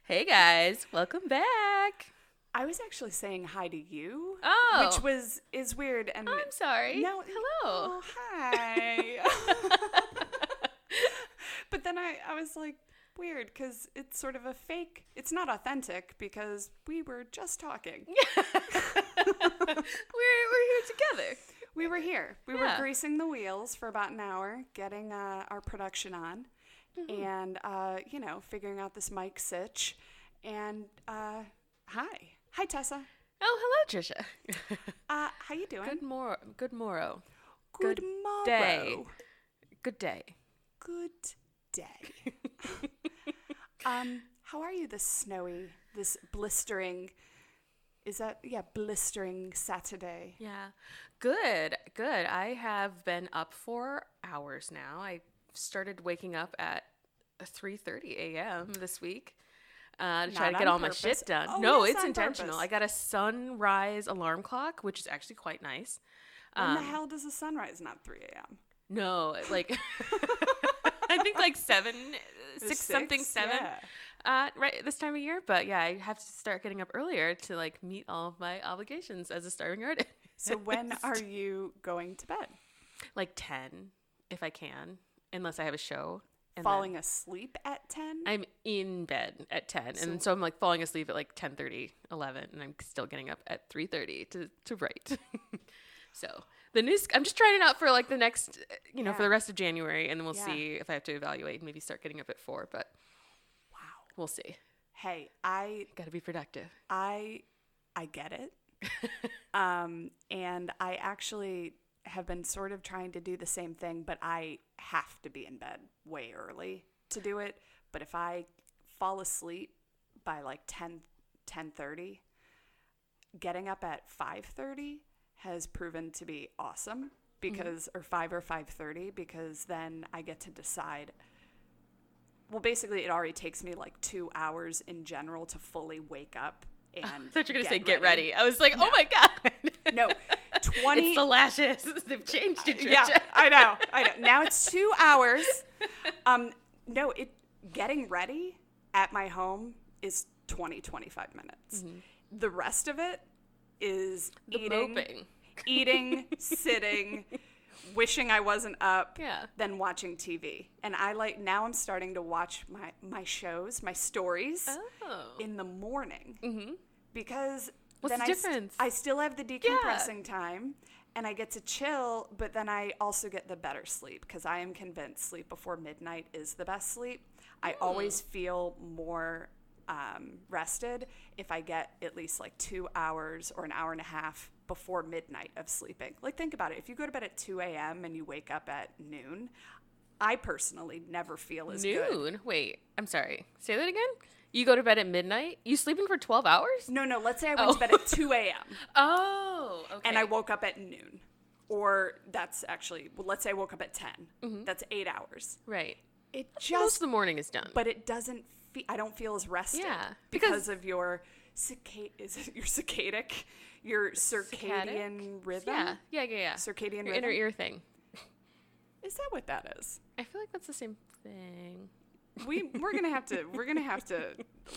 Hey guys, welcome back. I was actually saying hi to you, Oh, which is weird. And I'm sorry. no, Hello. oh, hi. But then I was like, weird, because it's sort of a fake. It's not authentic because we were just talking. we're here together. We were here. We were Yeah. greasing the wheels for about an hour, getting our production on, and figuring out this mic sitch. And hi Tessa. Oh, hello, Tricia. How you doing? Good morrow. Good morrow. Day. Good day. Good day. How are you this blistering? Blistering Saturday? Yeah. Good. I have been up for hours now. I started waking up at 3:30 a.m. this week. To try to get all my shit done. Oh, no, yes, it's on intentional. purpose. I got a sunrise alarm clock, which is actually quite nice. When the hell does the sunrise not 3 a.m.? No, like I think like 7, 6 something 7. Yeah. Right this time of year. But yeah, I have to start getting up earlier to like meet all of my obligations as a starving artist. So when are you going to bed? Like 10, if I can, unless I have a show. And Falling asleep at 10? I'm in bed at 10, and so I'm like falling asleep at like 10:30, 11, and I'm still getting up at 3:30 to write. So I'm just trying it out for like the next, for the rest of January, and then we'll see if I have to evaluate and maybe start getting up at 4. But Wow. we'll see. Hey, I Got to be productive. I get it. And I actually have been sort of trying to do the same thing, but I have to be in bed way early to do it. But if I fall asleep by like 10:30, getting up at 5:30 has proven to be awesome because, or 5 or 5:30, because then I get to decide. Well, basically it already takes me like 2 hours in general to fully wake up. And I thought you were going to say get ready. I was like, no. Oh my God. No, 20. It's the lashes. They've changed it, Tricia. Yeah, I know. Now it's 2 hours. Getting ready at my home is 20-25 minutes. Mm-hmm. The rest of it is eating, sitting, wishing I wasn't up, then watching TV. And now I'm starting to watch my shows, my stories in the morning. Mm-hmm. Because What's the difference? I still have the decompressing time and I get to chill, but then I also get the better sleep because I am convinced sleep before midnight is the best sleep. I always feel more rested if I get at least like 2 hours or an hour and a half before midnight of sleeping. Like, think about it. If you go to bed at 2 a.m. and you wake up at noon, I personally never feel as good. Noon? Wait, I'm sorry. Say that again? You go to bed at midnight? You sleeping for 12 hours? No. Let's say I went to bed at 2 a.m. Oh, okay. And I woke up at noon. Or let's say I woke up at 10. Mm-hmm. That's 8 hours. Right. Most of the morning is done. But it doesn't I don't feel as rested. Yeah. Because of your circadian rhythm? Yeah. Circadian your rhythm? inner ear thing. Is that what that is? I feel like that's the same thing. We're gonna have to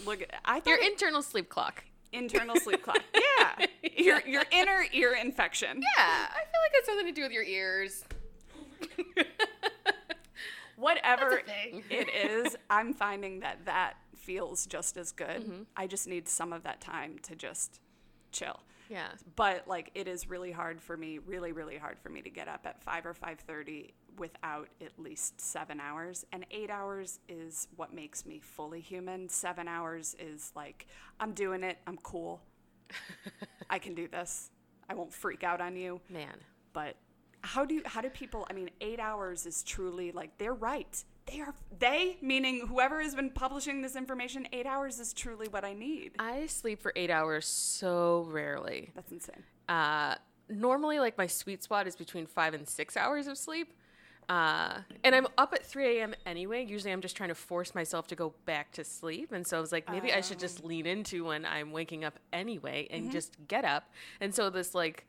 look at your internal sleep clock. Internal sleep clock. Yeah. Your inner ear infection. Yeah. I feel like it's something to do with your ears. Whatever it is, I'm finding that feels just as good. Mm-hmm. I just need some of that time to just chill. Yeah. But like, it is really hard for me, really, really hard for me to get up at 5 or 5:30 without at least 7 hours. And 8 hours is what makes me fully human. 7 hours is like, I'm doing it. I'm cool. I can do this. I won't freak out on you. Man. But how do people, 8 hours is truly like, they're right. They, meaning whoever has been publishing this information, 8 hours is truly what I need. I sleep for 8 hours so rarely. That's insane. Normally, like, my sweet spot is between 5 and 6 hours of sleep. And I'm up at 3 a.m. anyway. Usually I'm just trying to force myself to go back to sleep. And so I was like, maybe I should just lean into when I'm waking up anyway and just get up. And so this, like,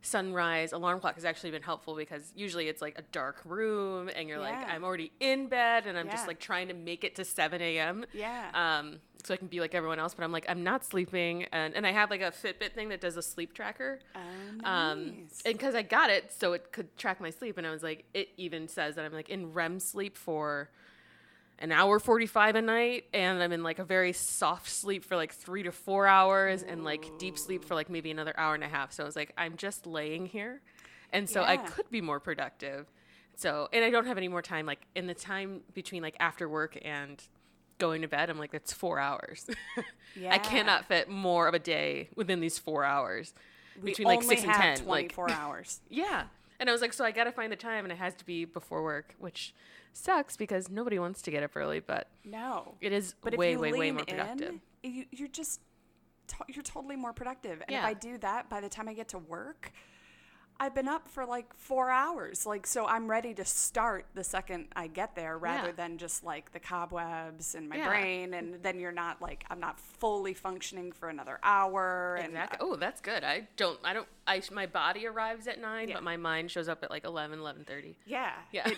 sunrise alarm clock has actually been helpful because usually it's like a dark room and you're like, Yeah. I'm already in bed and I'm Yeah. just like trying to make it to 7 a.m. Yeah. So I can be like everyone else, but I'm like, I'm not sleeping. And I have like a Fitbit thing that does a sleep tracker. Oh, nice. And because I got it so it could track my sleep. And I was like, it even says that I'm like in REM sleep for an hour 45 a night, and I'm in like a very soft sleep for like 3 to 4 hours, and like deep sleep for like maybe another hour and a half. So I was like, I'm just laying here, and so I Yeah. could be more productive. So, and I don't have any more time, like in the time between like after work and going to bed, I'm like, that's 4 hours. Yeah. I cannot fit more of a day within these 4 hours between like 6 and 10. 24 hours. Yeah. And I was like, so I got to find the time, and it has to be before work, which sucks because nobody wants to get up early, but No. it is But way, if you way, way lean more productive. in, you're just, you're totally more productive. And Yeah. if I do that, by the time I get to work, I've been up for like 4 hours. Like, so I'm ready to start the second I get there rather Yeah. than just like the cobwebs in my Yeah. brain. And then you're not like, I'm not fully functioning for another hour. Exactly. Oh, that's good. My body arrives at 9, Yeah. but my mind shows up at like 11:30. Yeah. Yeah.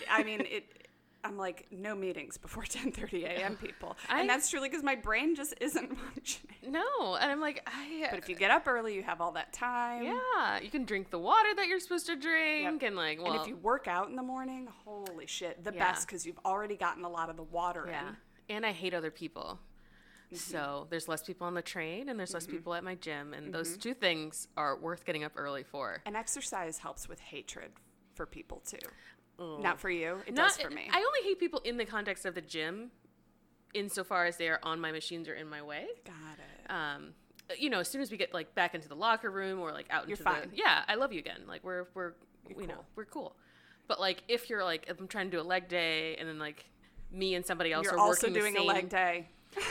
I'm like, no meetings before 10:30 a.m. people. I- And that's truly because my brain just isn't functioning. No. And I'm like, But if you get up early, you have all that time. yeah, you can drink the water that you're supposed to drink. Yep. And like, well, And if you work out in the morning, holy shit, the Yeah. best because you've already gotten a lot of the water yeah. in. And I hate other people. So there's less people on the train and there's less people at my gym. And those two things are worth getting up early for. And exercise helps with hatred for people too. Ugh. Not for you. It Not- does for me. I only hate people in the context of the gym, insofar as they are on my machines or in my way. Got it. As soon as we get like back into the locker room or like out You're into fine. yeah, I love you again. Like we're you know, cool. we're cool. But like if you're like, if I'm trying to do a leg day and then like me and somebody else You're are also working the doing same, a leg day.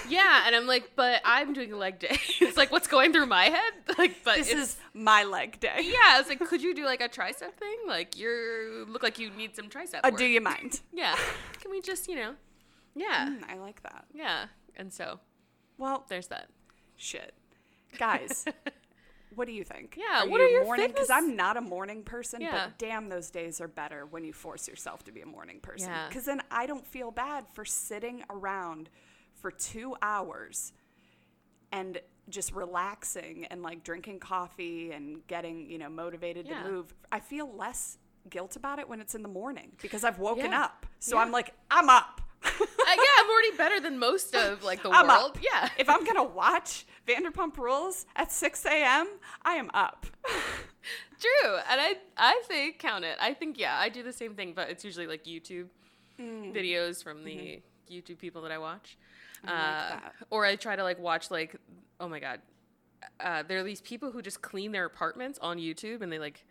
yeah, and I'm like, but I'm doing a leg day. It's like what's going through my head. Like, but This it's, is my leg day. yeah. I was like, could you do like a tricep thing? Like you look like you need some tricep. work. Do you mind? Yeah. Can we just yeah, I like that. yeah. And so Well, there's that. shit. Guys, what do you think? Yeah, what are your morning? Because fitness- I'm not a morning person, Yeah. but damn, those days are better when you force yourself to be a morning person. Yeah. Because then I don't feel bad for sitting around for 2 hours and just relaxing and like drinking coffee and getting, motivated Yeah. to move. I feel less guilt about it when it's in the morning because I've woken Yeah. up. So Yeah. I'm like, I'm up. Yeah, I'm already better than most of like the I'm world. up. Yeah. If I'm going to watch Vanderpump Rules at 6 a.m., I am up. True. And I think count it. I think, yeah, I do the same thing, but it's usually like YouTube videos from the YouTube people that I watch. I like that. Or I try to like watch like, oh my God. There are these people who just clean their apartments on YouTube and they like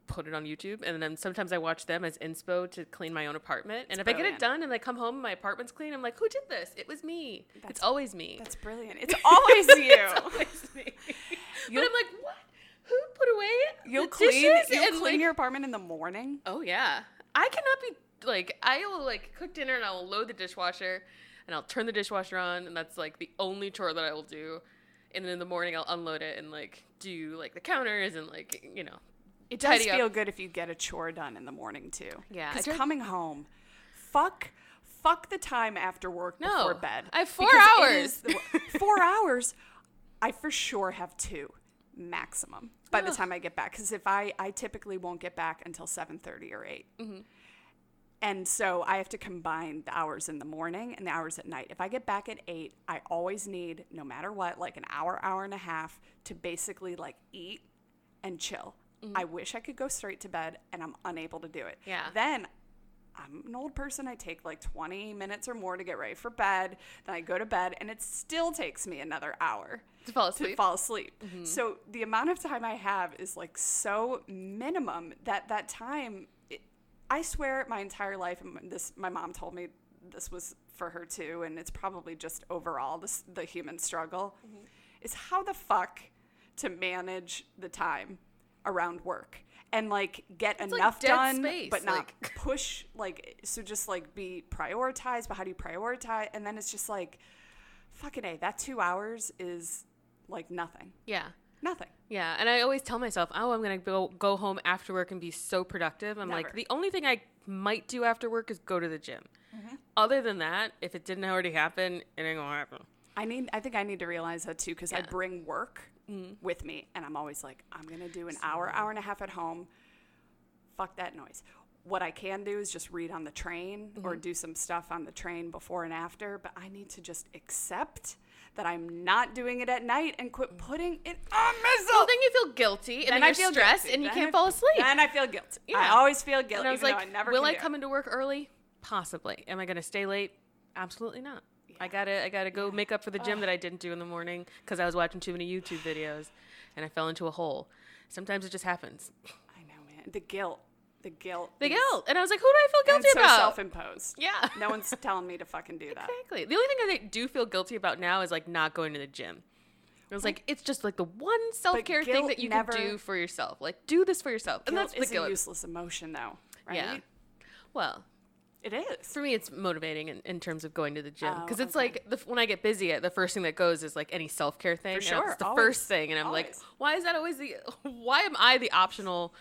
put it on YouTube. And then sometimes I watch them as inspo to clean my own apartment. And if I get it brilliant. done and I come home and my apartment's clean, I'm like, who did this? It was me. It's always me. That's brilliant. It's always you. It's always me. But I'm like, what? Who put away You'll the clean, dishes? you'll And, clean like, your apartment in the morning. Oh yeah, I cannot be like, I will like cook dinner and I will load the dishwasher and I'll turn the dishwasher on and that's like the only chore that I will do. And then in the morning I'll unload it and like do like the counters and like It does tidy up. feel good if you get a chore done in the morning too. Yeah, Because I try- coming home, fuck the time after work No, before bed. I have 4 Because it hours. is 4 hours. I for sure have 2 maximum by the Ugh. time I get back. Because if I typically won't get back until 7:30 or 8. Mm-hmm. And so I have to combine the hours in the morning and the hours at night. If I get back at 8, I always need, no matter what, like an hour, hour and a half to basically like eat and chill. I wish I could go straight to bed and I'm unable to do it. Yeah. Then I'm an old person. I take like 20 minutes or more to get ready for bed. Then I go to bed and it still takes me another hour to fall to asleep. fall asleep. So the amount of time I have is like so minimum that time, I swear my entire life, and my mom told me this was for her too, and it's probably just overall the human struggle, is how the fuck to manage the time around work and like get like enough dead done, space, but not like- push, like, so just like be prioritized, but how do you prioritize? And then it's just like, fucking A, that 2 hours is like nothing. Yeah. Nothing. Yeah, and I always tell myself, oh, I'm going to go home after work and be so productive. I'm Never. like, the only thing I might do after work is go to the gym. Other than that, if it didn't already happen, it ain't going to happen. I think I need to realize that too, because I bring work with me, and I'm always like, I'm going to do an hour and a half at home. Fuck that noise. What I can do is just read on the train or do some stuff on the train before and after, but I need to just accept that I'm not doing it at night and quit putting it on myself. Well, then you feel guilty, and then you're stressed, and you can't fall asleep. And I feel guilty. Yeah. I always feel guilty. And I was like, will I come in? into work early? Possibly. Am I going to stay late? Absolutely not. Yeah. I gotta go make up for the gym that I didn't do in the morning because I was watching too many YouTube videos, and I fell into a hole. Sometimes it just happens. I know, man. The guilt. And I was like, who do I feel guilty about? So self-imposed. Yeah. No one's telling me to fucking do that. Exactly. The only thing I do feel guilty about now is like not going to the gym. It was like, it's just like the one self-care thing that you can do for yourself. Like, do this for yourself. And that's the guilt. It's a useless emotion, though, right? Yeah. Well, it is. For me, it's motivating in terms of going to the gym. Because it's like, when I get busy, the first thing that goes is like any self-care thing. For sure. It's the first thing. And I'm like, why is that always why am I the optional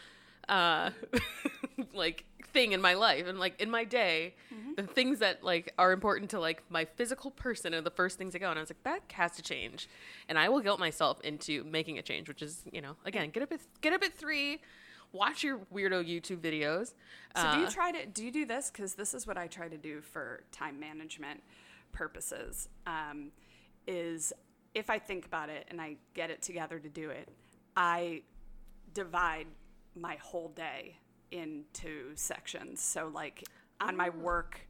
like thing in my life and like in my day, the things that like are important to like my physical person are the first things that go. And I was like, that has to change, and I will guilt myself into making a change, which is, again, get up at 3, watch your weirdo YouTube videos. So do you do this? Because this is what I try to do for time management purposes, is if I think about it and I get it together to do it, I divide my whole day into sections. So like on my work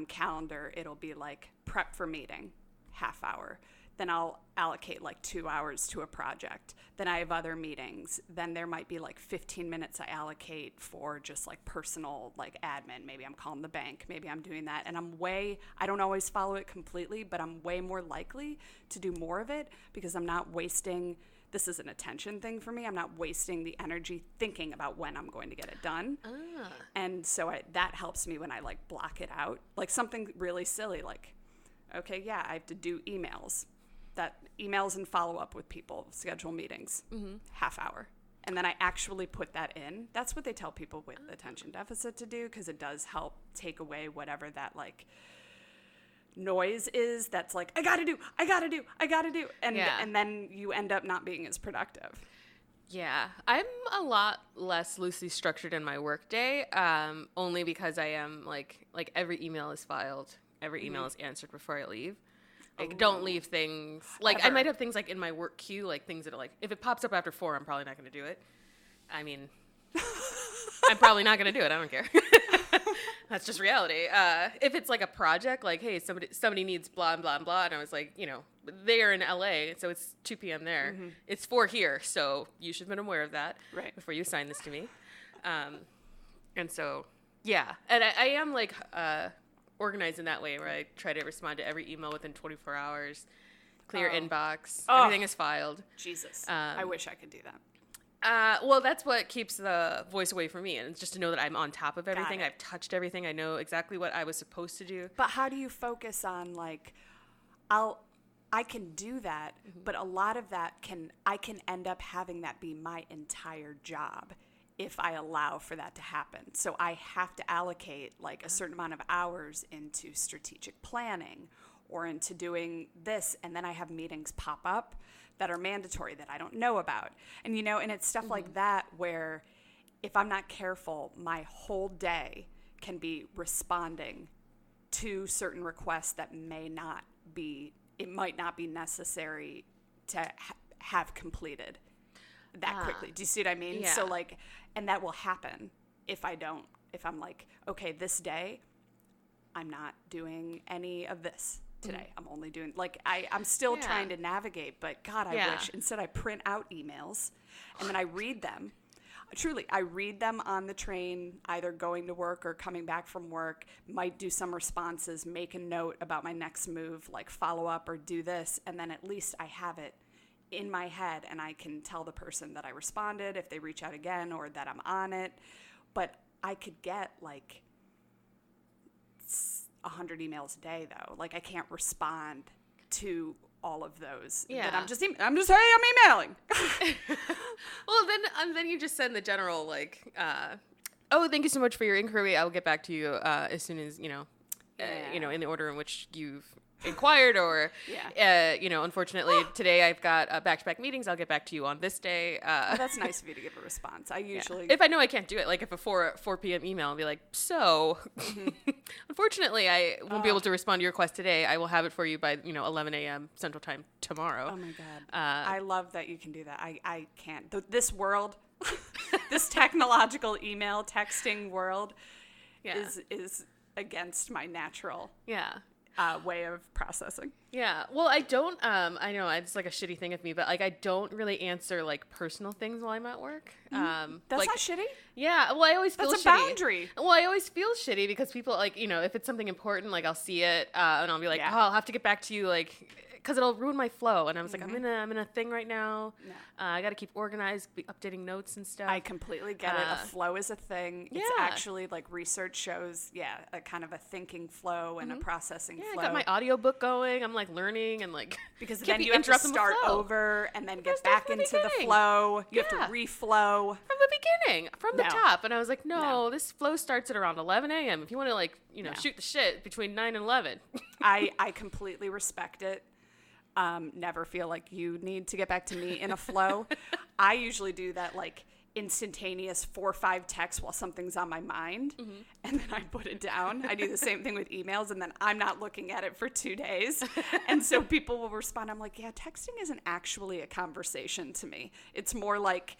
calendar, it'll be like prep for meeting, half hour. Then I'll allocate like 2 hours to a project. Then I have other meetings. Then there might be like 15 minutes I allocate for just like personal like admin. Maybe I'm calling the bank. Maybe I'm doing that. And I don't always follow it completely, but I'm way more likely to do more of it because I'm not wasting. This is an attention thing for me. I'm not wasting the energy thinking about when I'm going to get it done. And so that helps me when I like block it out. Like something really silly, like, okay, yeah, I have to do emails. Emails and follow up with people, schedule meetings, half hour. And then I actually put that in. That's what they tell people with attention deficit to do, because it does help take away whatever that like noise is that's like, I gotta do. And then you end up not being as productive. Yeah, I'm a lot less loosely structured in my workday, only because I am like every email is filed, every email is answered before I leave. Like, don't leave things. Like, ever. I might have things, like, in my work queue, like, things that are, like, if it pops up after 4, I'm probably not going to do it. I mean, I'm probably not going to do it. I don't care. That's just reality. If it's, like, a project, like, hey, somebody needs blah, blah, blah, and I was like, they are in LA, so it's 2 p.m. there. It's 4 here, so you should have been aware of that before you assign this to me. And so, yeah. And I am, like... organized in that way where I try to respond to every email within 24 hours, clear inbox, everything is filed. Jesus. I wish I could do that. Well, that's what keeps the voice away from me, and it's just to know that I'm on top of everything. I've touched everything. I know exactly what I was supposed to do. But how do you focus on, like, I can do that, but a lot of that I can end up having that be my entire job if I allow for that to happen. So I have to allocate like a certain amount of hours into strategic planning or into doing this. And then I have meetings pop up that are mandatory that I don't know about. And, and it's stuff like that where if I'm not careful, my whole day can be responding to certain requests that might not be necessary to have completed that quickly. Do you see what I mean? Yeah. So like, and that will happen if I'm like, okay, this day I'm not doing any of this today. I'm only doing like, I'm still trying to navigate, but God, I wish instead I print out emails and then I read them. Truly, I read them on the train, either going to work or coming back from work, might do some responses, make a note about my next move, like follow up or do this. And then at least I have it in my head and I can tell the person that I responded if they reach out again or that I'm on it. But I could get like 100 emails a day though. Like I can't respond to all of those. Yeah. That I'm just hey, I'm emailing. Well, then you just send the general like, oh, thank you so much for your inquiry. I will get back to you as soon as in the order in which you've inquired, or unfortunately today I've got back-to-back meetings. I'll get back to you on this day. Well, that's nice of you to give a response. I usually, if I know I can't do it, like if a 4 p.m. email, I'll be like, so unfortunately I won't be able to respond to your request today. I will have it for you by 11 a.m. Central Time tomorrow. Oh my God. I love that you can do that. I can't. This world, this technological email texting world is against my natural way of processing. Yeah. Well, I don't, I know it's like a shitty thing of me, but like I don't really answer like personal things while I'm at work. That's like, not shitty. Yeah. Well, I always feel That's shitty. a boundary. Well, I always feel shitty because people like, if it's something important, like I'll see it and I'll be like, oh, I'll have to get back to you. Like, because it'll ruin my flow. And I was like, I'm in a thing right now. No. I got to keep organized, be updating notes and stuff. I completely get it. A flow is a thing. It's actually like research shows, a kind of a thinking flow and a processing flow. I got my audiobook going. I'm like learning and like, because then you have to start over and then get back into the flow. You have to reflow. From the beginning, from the top. And I was like, no, this flow starts at around 11 a.m. If you want to like, shoot the shit between 9 and 11. I completely respect it. Never feel like you need to get back to me in a flow. I usually do that like instantaneous 4 or 5 texts while something's on my mind, and then I put it down. I do the same thing with emails, and then I'm not looking at it for 2 days. And so people will respond. I'm like, texting isn't actually a conversation to me. It's more like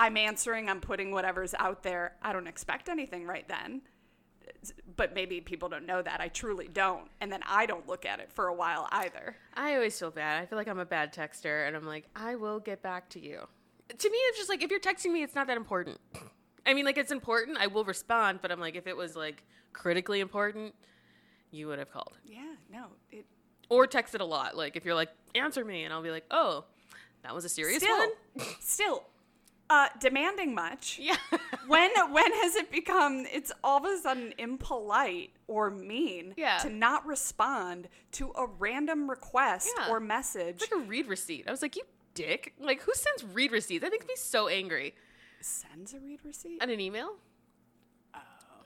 I'm answering, I'm putting whatever's out there. I don't expect anything right then. But maybe people don't know that. I truly don't. And then I don't look at it for a while either. I always feel bad. I feel like I'm a bad texter, and I'm like, I will get back to you. To me, it's just like, if you're texting me, it's not that important. I mean, like, it's important. I will respond, but I'm like, if it was like critically important, you would have called. Yeah, no. Or texted a lot. Like, if you're like, answer me, and I'll be like, oh, that was a serious one? Still. Demanding much. Yeah. When has it become, it's all of a sudden impolite or mean to not respond to a random request or message? It's like a read receipt. I was like, you dick. Like, who sends read receipts? That makes me so angry. Sends a read receipt? And an email? Oh.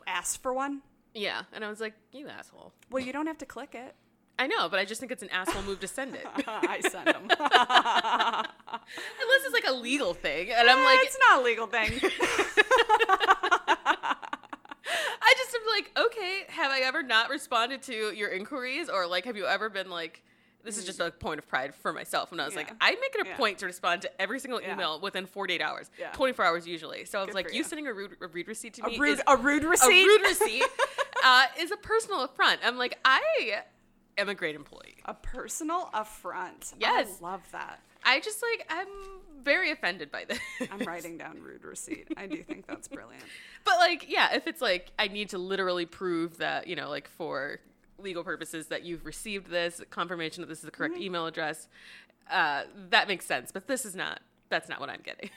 Ask for one? Yeah. And I was like, you asshole. Well, you don't have to click it. I know, but I just think it's an asshole move to send it. I send them. Unless it's like a legal thing. And I'm like... It's not a legal thing. I just am like, okay, have I ever not responded to your inquiries? Or like, have you ever been like... This is just a point of pride for myself. And I was like, I make it a point to respond to every single email within 48 hours. 24 hours usually. So I was like, you sending a read receipt to me a rude receipt? A rude receipt is a personal affront. I'm like, I am a great employee. A personal affront. Yes. I love that. I just like, I'm very offended by this. I'm writing down rude receipt. I do think that's brilliant. But like, if it's like, I need to literally prove that, like for legal purposes that you've received this, confirmation that this is the correct email address, that makes sense. But that's not what I'm getting.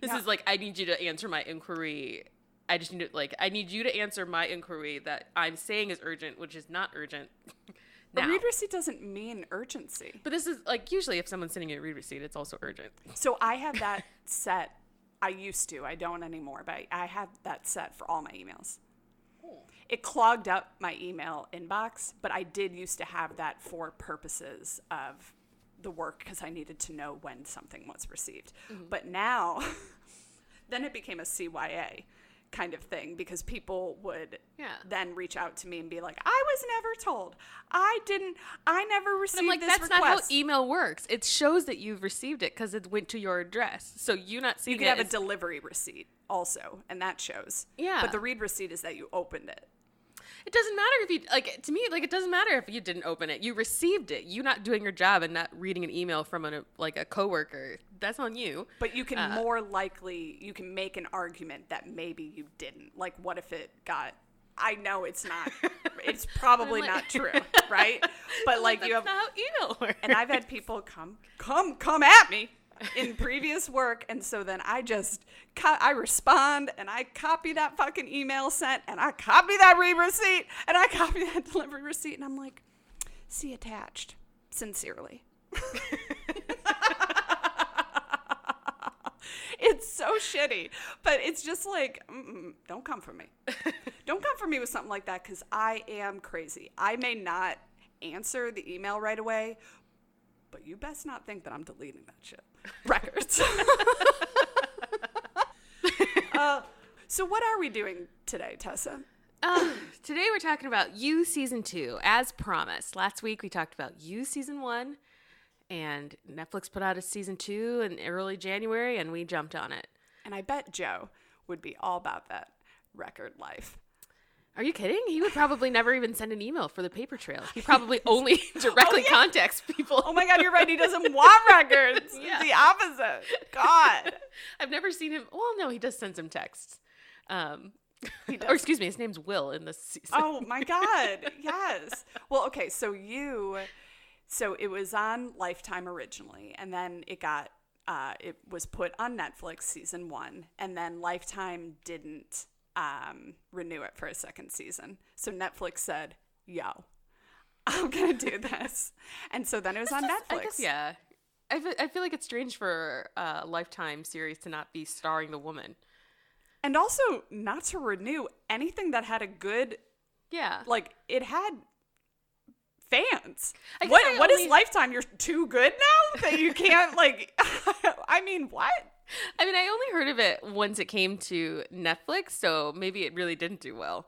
This is like, I need you to answer my inquiry. I just need to, like, I need you to answer my inquiry that I'm saying is urgent, which is not urgent. Now. A read receipt doesn't mean urgency. But this is, like, usually if someone's sending you a read receipt, it's also urgent. So I have that set. I used to. I don't anymore. But I had that set for all my emails. It clogged up my email inbox, but I did used to have that for purposes of the work because I needed to know when something was received. Mm-hmm. But now, then it became a CYA kind of thing because people would then reach out to me and be like, I was never told. I never received this request. That's not how email works. It shows that you've received it because it went to your address. So you not seeing it. You could have a delivery receipt also, and that shows. Yeah. But the read receipt is that you opened it. It doesn't matter if you, like, to me, like, it doesn't matter if you didn't open it. You received it. You not doing your job and not reading an email from a coworker. That's on you. But you can more likely, you can make an argument that maybe you didn't. Like, what if it got, I know it's not, it's probably not true, right? But, like, that's you have, not how email works. And I've had people come at me in previous work, and so then I respond, and I copy that fucking email sent, and I copy that read receipt, and I copy that delivery receipt, and I'm like, see attached, sincerely. It's so shitty, but it's just like, don't come for me. Don't come for me with something like that, because I am crazy. I may not answer the email right away, but you best not think that I'm deleting that shit. Records. So what are we doing today, Tessa? Today we're talking about You Season 2, as promised. Last week we talked about You Season 1, and Netflix put out a Season 2 in early January, and we jumped on it. And I bet Joe would be all about that record life. Are you kidding? He would probably never even send an email for the paper trail. He probably only directly contacts people. Oh my God, you're right. He doesn't want records. Yeah. The opposite. God. I've never seen him. Well, no, he does send some texts. He does. Or excuse me, his name's Will in this season. Oh my God. Yes. Well, okay. So it was on Lifetime originally, and then it was put on Netflix Season 1, and then Lifetime didn't renew it for a second season. So Netflix said, yo, I'm going to do this. And so then it was on Netflix. I guess, yeah. I feel like it's strange for a Lifetime series to not be starring the woman. And also not to renew anything that had a good, like, it had fans. What is Lifetime? You're too good now that you can't, like, I mean, what? I mean, I only heard of it once it came to Netflix, so maybe it really didn't do well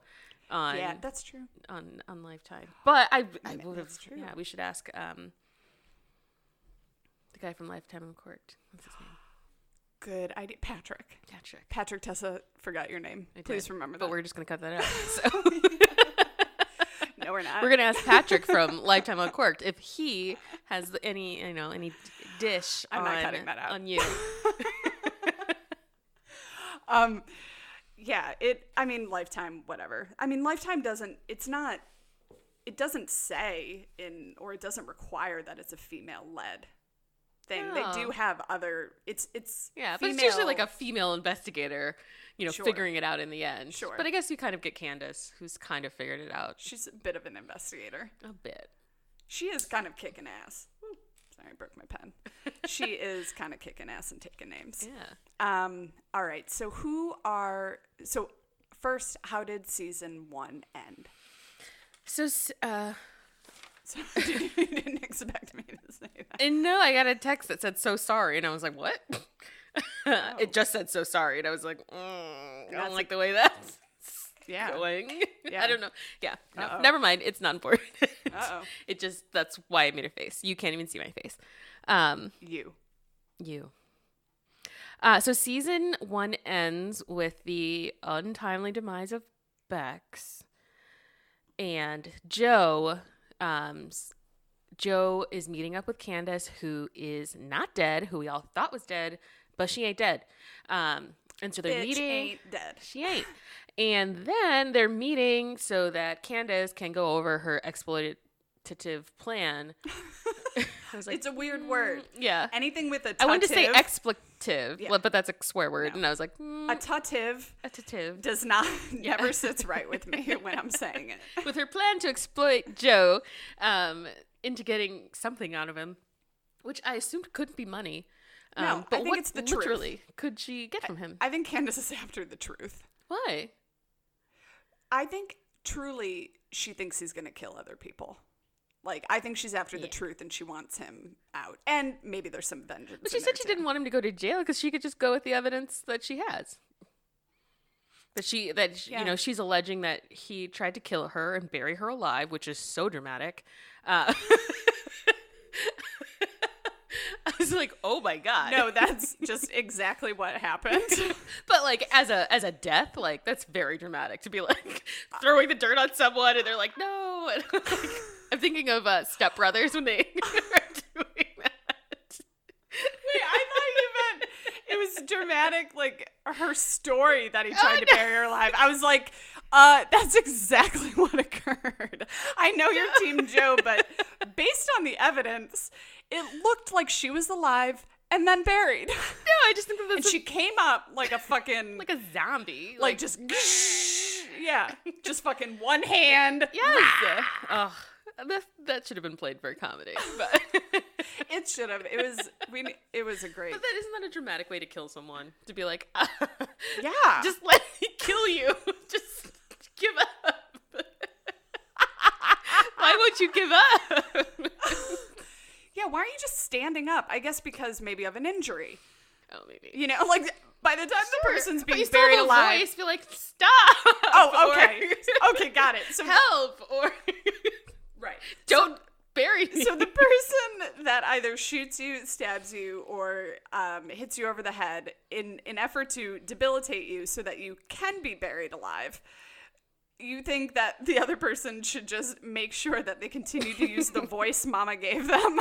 on that's true. on Lifetime. But I would have. Yeah, we should ask the guy from Lifetime Uncorked. What's his name? Good idea. Patrick, Tessa forgot your name. Please remember that. But we're just going to cut that out. So. No, we're not. We're going to ask Patrick from Lifetime Uncorked if he has any dish I'm not cutting that out. on you. I mean, Lifetime, whatever. I mean, Lifetime it doesn't say or it doesn't require that it's a female-led thing. They do have other, it's yeah, female, but it's usually like a female investigator, Sure. figuring it out in the end. Sure. But I guess you kind of get Candace, who's kind of figured it out. She's a bit of an investigator. A bit. She is kind of kicking ass. Ooh, sorry, I broke my pen. She is kind of kicking ass and taking names. Yeah. All right. So first, how did Season 1 end? So, You didn't expect me to say that. and no, I got a text that said "so sorry," and I was like, "What?" It just said "so sorry," and I was like, "I don't like the way that's going." Yeah. I don't know. Yeah, no, Uh-oh. never mind. It's not important. Uh-oh. That's why I made a face. You can't even see my face. You. So Season 1 ends with the untimely demise of Bex, and Joe is meeting up with Candace, who is not dead, who we all thought was dead, but she ain't dead. And so they're Bitch meeting. ain't dead. She ain't. And then they're meeting so that Candace can go over her exploitative plan. I was like, It's a weird word. Yeah. Anything with a I wanted to say tutive, expletive, but that's a swear word. No. And I was like, a tutive expletive. does not, never sits right with me when I'm saying it. With her plan to exploit Joe into getting something out of him, which I assumed couldn't be money. No, but I think what it's the truth. literally could she get from him? I think Candace is after the truth. Why? I think truly she thinks he's going to kill other people. Like, I think she's after the truth and she wants him out. And maybe there's some vengeance. But she said she didn't want him to go to jail because she could just go with the evidence that she has. She's alleging that he tried to kill her and bury her alive, which is so dramatic. I was like, oh my God. No, that's just exactly what happened. But like as a death, like that's very dramatic to be like throwing the dirt on someone and they're like, no. And I'm thinking of Step Brothers when they are doing that. Wait, I thought you meant it was dramatic, like her story that he tried to bury her alive. I was like, that's exactly what occurred. I know you're Team Joe, but based on the evidence, it looked like she was alive and then buried. No, I just think that that's and she came up like a fucking like a zombie, like just just fucking one hand. Yes. Ugh. That should have been played for a comedy, but It should have. It was a great. But isn't that a dramatic way to kill someone? To be like, Yeah. just let me kill you. Just give up. Why won't you give up? Yeah, why aren't you just standing up? I guess because maybe of an injury. Oh, maybe. You know, like by the time the person's But being you still buried have a alive. voice, be like, stop. Oh, okay. Or, Okay, got it. So help. Or right. don't bury me. So the person that either shoots you, stabs you, or hits you over the head in an effort to debilitate you so that you can be buried alive, you think that the other person should just make sure that they continue to use the voice mama gave them?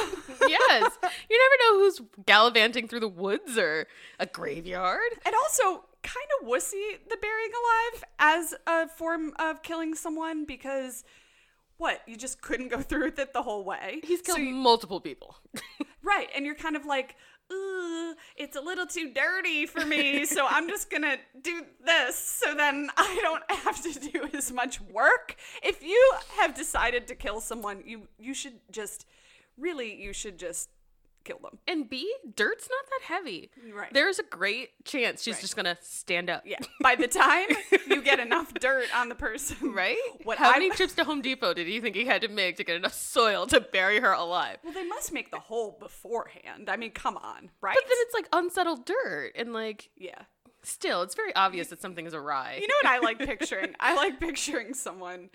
Yes. You never know who's gallivanting through the woods or a graveyard. And also kind of wussy the burying alive as a form of killing someone because... What? You just couldn't go through with it the whole way? He's killed multiple people. Right. And you're kind of like, ooh, it's a little too dirty for me, so I'm just going to do this so then I don't have to do as much work. If you have decided to kill someone, you should just kill them. And B, dirt's not that heavy. Right. There's a great chance she's just going to stand up. Yeah. By the time you get enough dirt on the person. Right? How many trips to Home Depot did you think he had to make to get enough soil to bury her alive? Well, they must make the hole beforehand. I mean, come on, right? But then it's like unsettled dirt and like... Yeah. Still, it's very obvious that something is awry. You know what I like picturing? I like picturing someone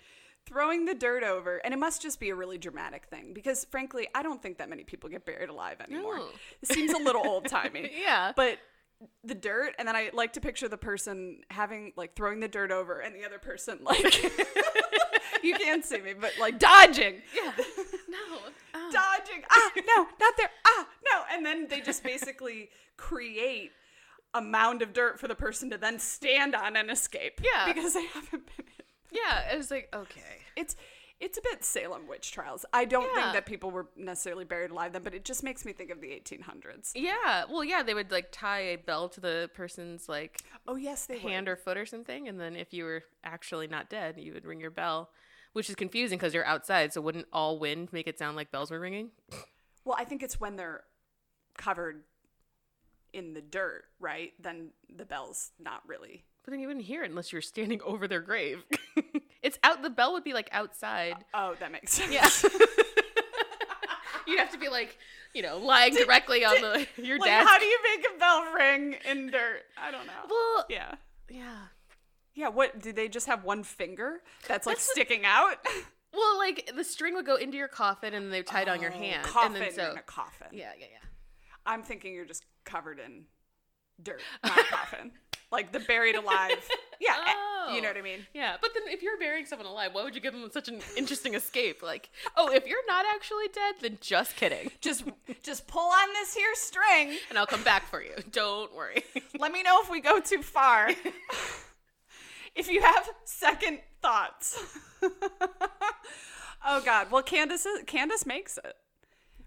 throwing the dirt over, and it must just be a really dramatic thing because, frankly, I don't think that many people get buried alive anymore. No. It seems a little old-timey. Yeah. But the dirt, and then I like to picture the person throwing the dirt over, and the other person, you can't see me, but, dodging. Yeah. No. Dodging. Ah, no, not there. Ah, no. And then they just basically create a mound of dirt for the person to then stand on and escape. Yeah. Because they haven't been hit. Yeah, it was like, okay. It's a bit Salem witch trials. I don't think that people were necessarily buried alive then, but it just makes me think of the 1800s. Yeah. Well, yeah, they would tie a bell to the person's oh yes, they hand would. or foot or something, and then if you were actually not dead, you would ring your bell, which is confusing because you're outside, so wouldn't all wind make it sound like bells were ringing? Well, I think it's when they're covered in the dirt, right? Then the bell's not really. But then you wouldn't hear it unless you were standing over their grave. It's out. The bell would be outside. Oh, that makes sense. Yeah. You'd have to be lying directly on your desk. How do you make a bell ring in dirt? I don't know. Well, yeah. Yeah. Yeah. What do they just have one finger that's sticking out? Well, the string would go into your coffin and they tie it on your hand. Coffin and then in a coffin. Yeah. I'm thinking you're just covered in dirt, not a coffin. The buried alive. Yeah. Oh. You know what I mean? Yeah. But then if you're burying someone alive, why would you give them such an interesting escape? If you're not actually dead, then just kidding. Just pull on this here string. And I'll come back for you. Don't worry. Let me know if we go too far. If you have second thoughts. Oh, God. Well, Candace makes it.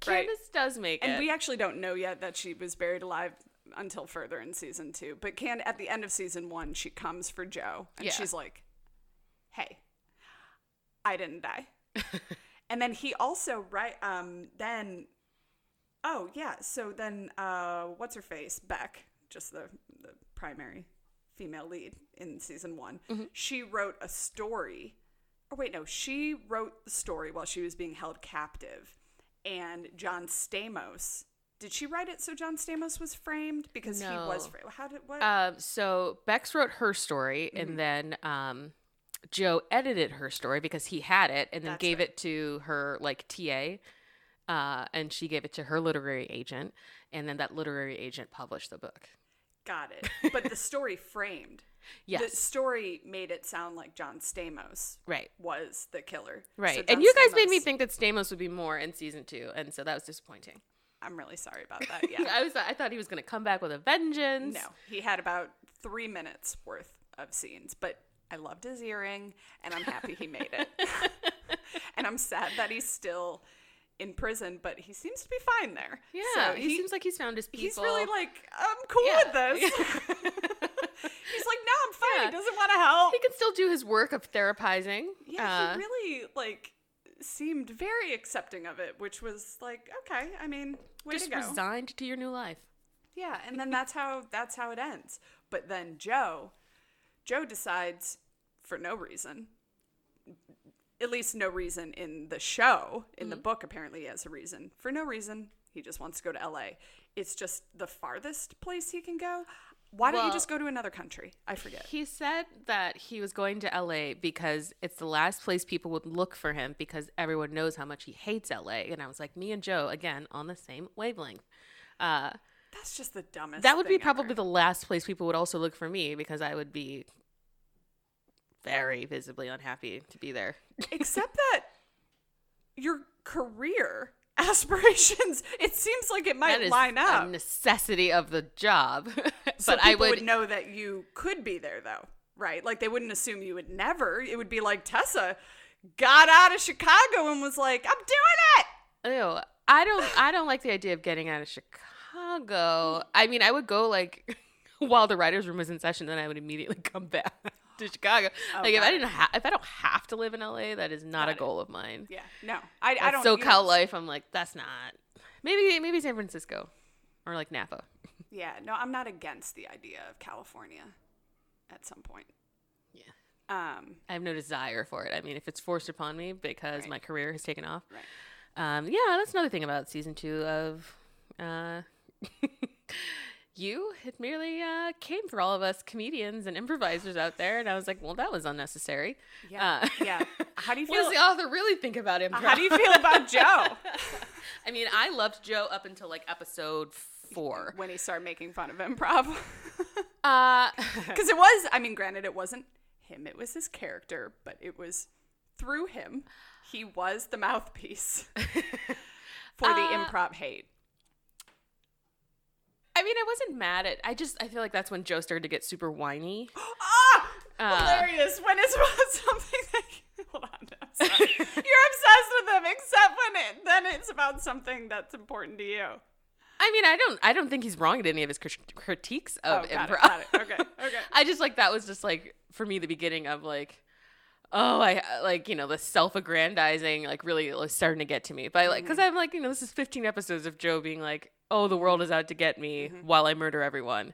Candace does make it. And we actually don't know yet that she was buried alive until further in season 2. But at the end of season 1, she comes for Joe. And she's like, hey, I didn't die. And then he also, what's her face? Beck, just the primary female lead in season 1. Mm-hmm. She wrote a story. Oh, wait, no. She wrote the story while she was being held captive. And John Stamos, did she write it so John Stamos was framed? Because he was framed. So Bex wrote her story, and then Joe edited her story because he had it, and then gave it to her TA, and she gave it to her literary agent, and then that literary agent published the book. Got it. But the story framed. Yes. The story made it sound like John Stamos was the killer. Right. So and you guys made me think that Stamos would be more in season 2, and so that was disappointing. I'm really sorry about that, yeah. I thought he was going to come back with a vengeance. No. He had about 3 minutes worth of scenes, but I loved his earring, and I'm happy he made it. And I'm sad that he's still in prison, but he seems to be fine there. Yeah, so he seems like he's found his people. He's really I'm cool with this. He's like, no, I'm fine. He doesn't want to help. He can still do his work of therapizing. Yeah, he really seemed very accepting of it, which was like, okay, I mean, way Just to go. resigned to your new life. Yeah, and then that's how it ends. But then Joe decides, for no reason, at least no reason in the show, in the book apparently he has a reason. For no reason, he just wants to go to LA. It's just the farthest place he can go. Why don't you just go to another country? I forget. He said that he was going to LA because it's the last place people would look for him because everyone knows how much he hates LA. And I was like, me and Joe, again, on the same wavelength. That's just the dumbest That would be thing probably ever. the last place people would also look for me because I would be very visibly unhappy to be there. Except that your career aspirations, it seems like it might line up. A necessity of the job. So but people I would know that you could be there, though, right? Like, they wouldn't assume you would never. It would be like Tessa got out of Chicago and was like, I'm doing it. Ew, I don't like the idea of getting out of Chicago. I mean, I would go like while the writer's room was in session, then I would immediately come back to Chicago. Like if I don't have to live in LA, that is not a goal of mine. Yeah, no, I don't. SoCal life, I'm like, that's not. Maybe San Francisco or like Napa. Yeah, no, I'm not against the idea of California at some point. Yeah. I have no desire for it. I mean, if it's forced upon me because my career has taken off. Right. Yeah, that's another thing about season 2 of You. It merely came for all of us comedians and improvisers out there, and I was like, well, that was unnecessary. Yeah, yeah. How do you feel? What does the author really think about improv? How do you feel about Joe? I mean, I loved Joe up until like episode 4. When he started making fun of improv. Because it was, I mean, granted, it wasn't him. It was his character, but it was through him. He was the mouthpiece for the improv hate. I mean, I wasn't mad at. I feel like that's when Joe started to get super whiny. Hilarious when it's about something that. Hold on, I'm sorry. You're obsessed with him, except when then it's about something that's important to you. I mean, I don't think he's wrong at any of his critiques of improv. Got it. Okay. I just like that was just like for me the beginning of like, oh, I like the self-aggrandizing like really starting to get to me. But like because I'm like this is 15 episodes of Joe being like, oh, the world is out to get me while I murder everyone.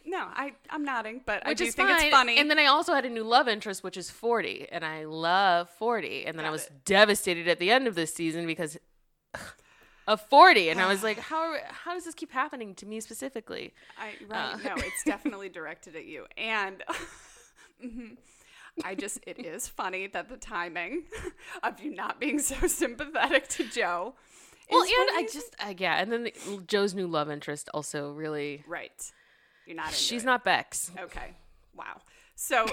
No, I'm nodding, but Which I do is think fine. it's funny. And then I also had a new love interest, which is 40, and I love 40. And then I was devastated at the end of this season because of 40, and I was like, how does this keep happening to me specifically? No, it's definitely directed at you, and it is funny that the timing of you not being so sympathetic to Joe. Well, and and then Joe's new love interest also really right. You're not. She's not Bex. Okay. Wow. So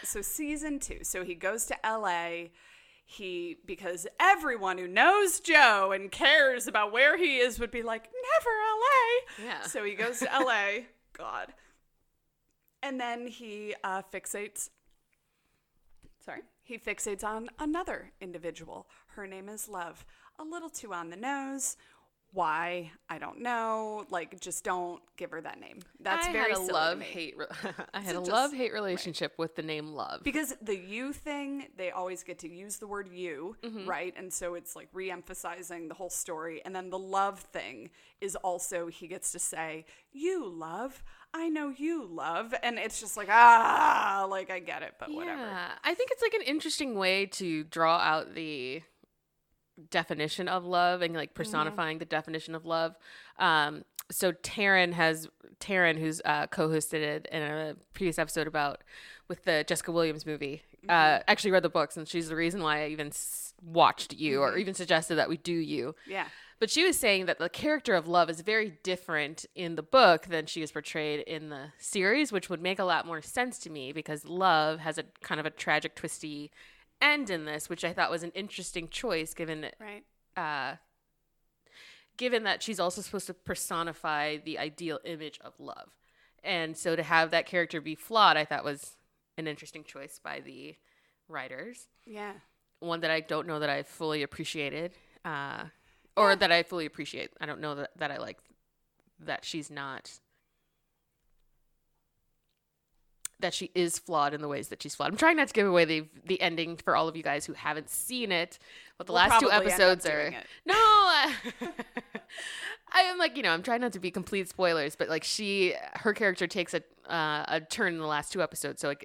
so season 2. So he goes to LA. Because everyone who knows Joe and cares about where he is would be like, never LA. Yeah. So he goes to LA. God. And then he fixates on another individual. Her name is Love. A little too on the nose. Why? I don't know. Like, just don't give her that name. That's very silly to me. I had a love-hate relationship with the name Love. Because the you thing, they always get to use the word you, right? And so it's like re-emphasizing the whole story. And then the love thing is also, he gets to say, you love, I know you love. And it's just like, like I get it, but whatever. Yeah, I think it's like an interesting way to draw out the definition of love and like personifying the definition of love. So Taryn, who's co-hosted it in a previous episode with the Jessica Williams movie, actually read the books, and she's the reason why I even watched You or even suggested that we do You. Yeah. But she was saying that the character of Love is very different in the book than she is portrayed in the series, which would make a lot more sense to me because Love has a kind of a tragic, twisty end in this, which I thought was an interesting choice given that she's also supposed to personify the ideal image of love. And so to have that character be flawed, I thought was an interesting choice by the writers. Yeah. One that I don't know that I fully appreciated, or that I fully appreciate. I don't know that I like that she's not. that she is flawed in the ways that she's flawed. I'm trying not to give away the ending for all of you guys who haven't seen it, but the last two episodes are no. I am like, I'm trying not to be complete spoilers, but like her character takes a turn in the last two episodes. So like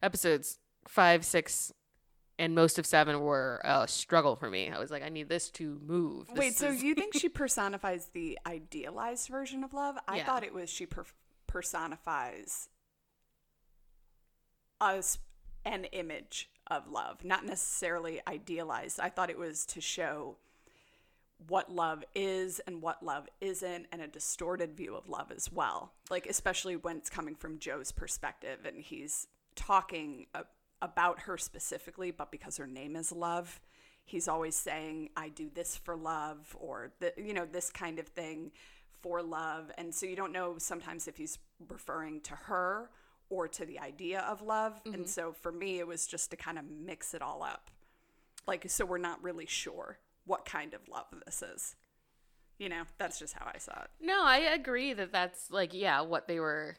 episodes 5, 6, and most of 7 were a struggle for me. I was like, I need this to move. So you think she personifies the idealized version of love? I thought it was she personifies an image of love, not necessarily idealized. I thought it was to show what love is and what love isn't, and a distorted view of love as well. Like, especially when it's coming from Joe's perspective and he's talking about her specifically, but because her name is Love, he's always saying, I do this for love, or this kind of thing for love. And so you don't know sometimes if he's referring to her or to the idea of love. Mm-hmm. And so for me, it was just to kind of mix it all up. Like, so we're not really sure what kind of love this is. That's just how I saw it. No, I agree that's like, what they were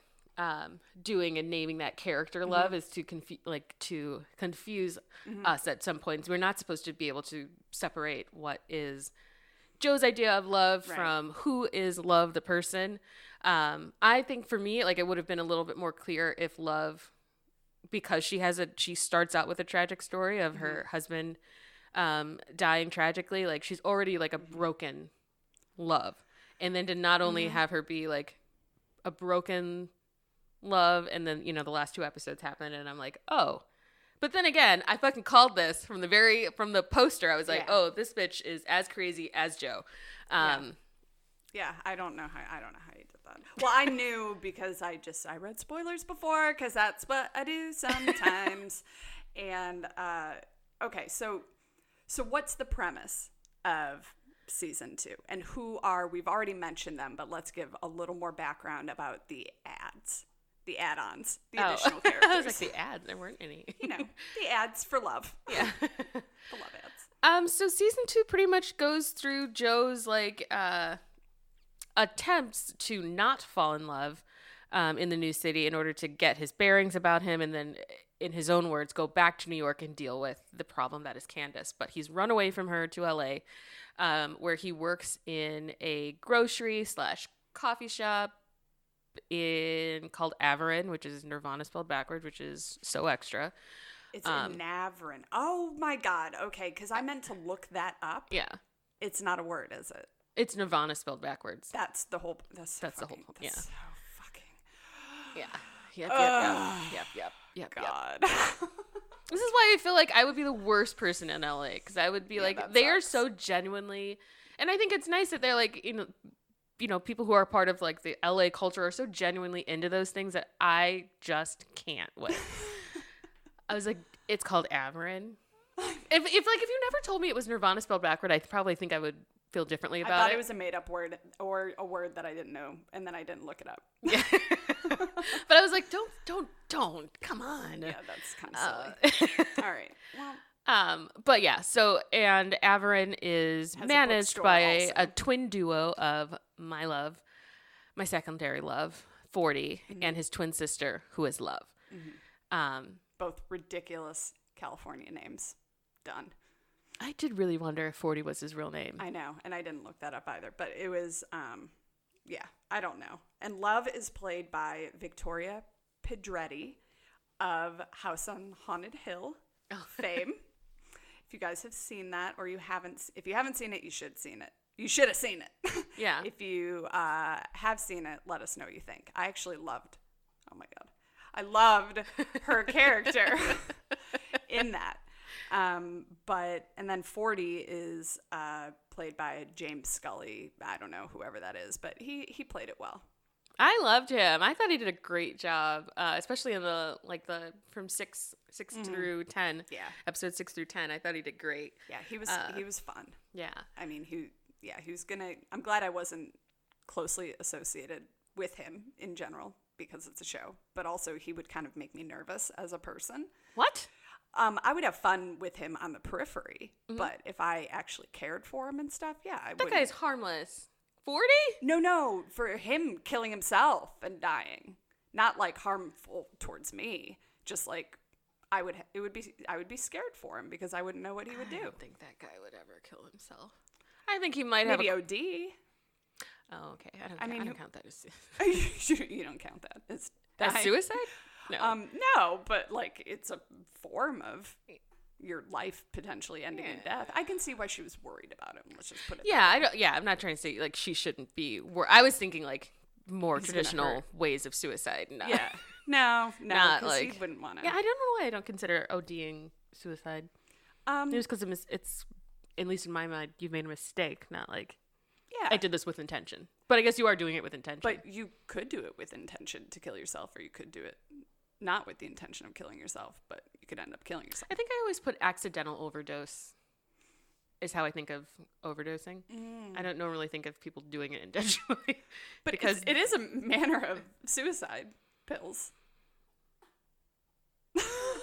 doing and naming that character mm-hmm. love is to confuse mm-hmm. us at some points. We're not supposed to be able to separate what is Joe's idea of love from who is Love the person. I think for me, like, it would have been a little bit more clear if Love, because she starts out with a tragic story of mm-hmm. her husband dying tragically. Like, she's already like a broken love, and then to not only mm-hmm. have her be like a broken love, and then the last 2 episodes happen, and I'm like, oh. But then again, I fucking called this from the poster. I was like, oh, this bitch is as crazy as Joe. Yeah, I don't know how you did that. Well, I knew because I read spoilers before, because that's what I do sometimes. And okay, so what's the premise of season 2? And we've already mentioned them, but let's give a little more background about the ads. The add-ons, the additional characters. I was like, the ads, there weren't any. The ads for love. Yeah. The love ads. So season 2 pretty much goes through Joe's like attempts to not fall in love in the new city in order to get his bearings about him, and then, in his own words, go back to New York and deal with the problem that is Candace. But he's run away from her to LA, where he works in a grocery/coffee shop called Averin, which is Nirvana spelled backwards, which is so extra. It's in Navarin. Oh my God. Okay, because I meant to look that up. Yeah. It's not a word, is it? It's Nirvana spelled backwards. That's the whole. That's the whole. Yeah. So fucking. Yeah. Yep. God. This is why I feel like I would be the worst person in LA, because I would be they are so genuinely, and I think it's nice that they're like, people who are part of like the LA culture are so genuinely into those things that I just can't with. I was like, it's called Averin. If you never told me it was Nirvana spelled backward, I probably think I would feel differently about it. I thought it was a made up word or a word that I didn't know, and then I didn't look it up. Yeah. But I was like, don't, come on. Yeah, that's kind of silly. All right. Well. But yeah, so, and Averin is managed by a twin duo of my secondary love, 40, mm-hmm. and his twin sister, who is Love. Mm-hmm. Both ridiculous California names. Done. I did really wonder if 40 was his real name. I know, and I didn't look that up either, but it was, I don't know. And Love is played by Victoria Pedretti of House on Haunted Hill fame. If you guys have seen that, or if you haven't seen it, you should seen it. You should have seen it. Yeah. If you have seen it, let us know what you think. I actually loved, oh my God, I loved her character in that. And then 40 is played by James Scully. I don't know whoever that is, but he played it well. I loved him. I thought he did a great job, especially in the from 6 mm-hmm. through 10. Yeah, episode 6 through 10. I thought he did great. Yeah, he was fun. Yeah, I mean, he was gonna. I'm glad I wasn't closely associated with him in general because it's a show, but also he would kind of make me nervous as a person. What? I would have fun with him on the periphery, mm-hmm. but if I actually cared for him and stuff, I would. That guy's harmless. 40? No, for him killing himself and dying. Not like harmful towards me, just like I would be scared for him because I wouldn't know what he would do. I don't think that guy would ever kill himself. I think he might Maybe have OD. Oh, okay. I mean, I don't count that as you don't count that as suicide. No. No, but like it's a form of your life potentially ending in death. I can see why she was worried about him. Let's just put it. Yeah, I'm not trying to say like she shouldn't be. I was thinking like more traditional ways of suicide. No. Yeah. No, not because like he wouldn't want to. Yeah, I don't know why I don't consider ODing suicide. It was because it's at least in my mind, you've made a mistake, not like I did this with intention. But I guess you are doing it with intention. But you could do it with intention to kill yourself, or you could do it not with the intention of killing yourself, but you could end up killing yourself. I think I always put accidental overdose is how I think of overdosing. I don't normally think of people doing it intentionally. But because it is a manner of suicide, pills.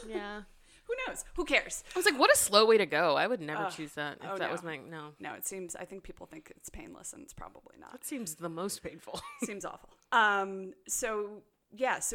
Yeah. Who knows? Who cares? I was like, what a slow way to go. I would never choose that. If that was my, no. No, it seems, I think people think it's painless and it's probably not. That seems the most painful. Seems awful. So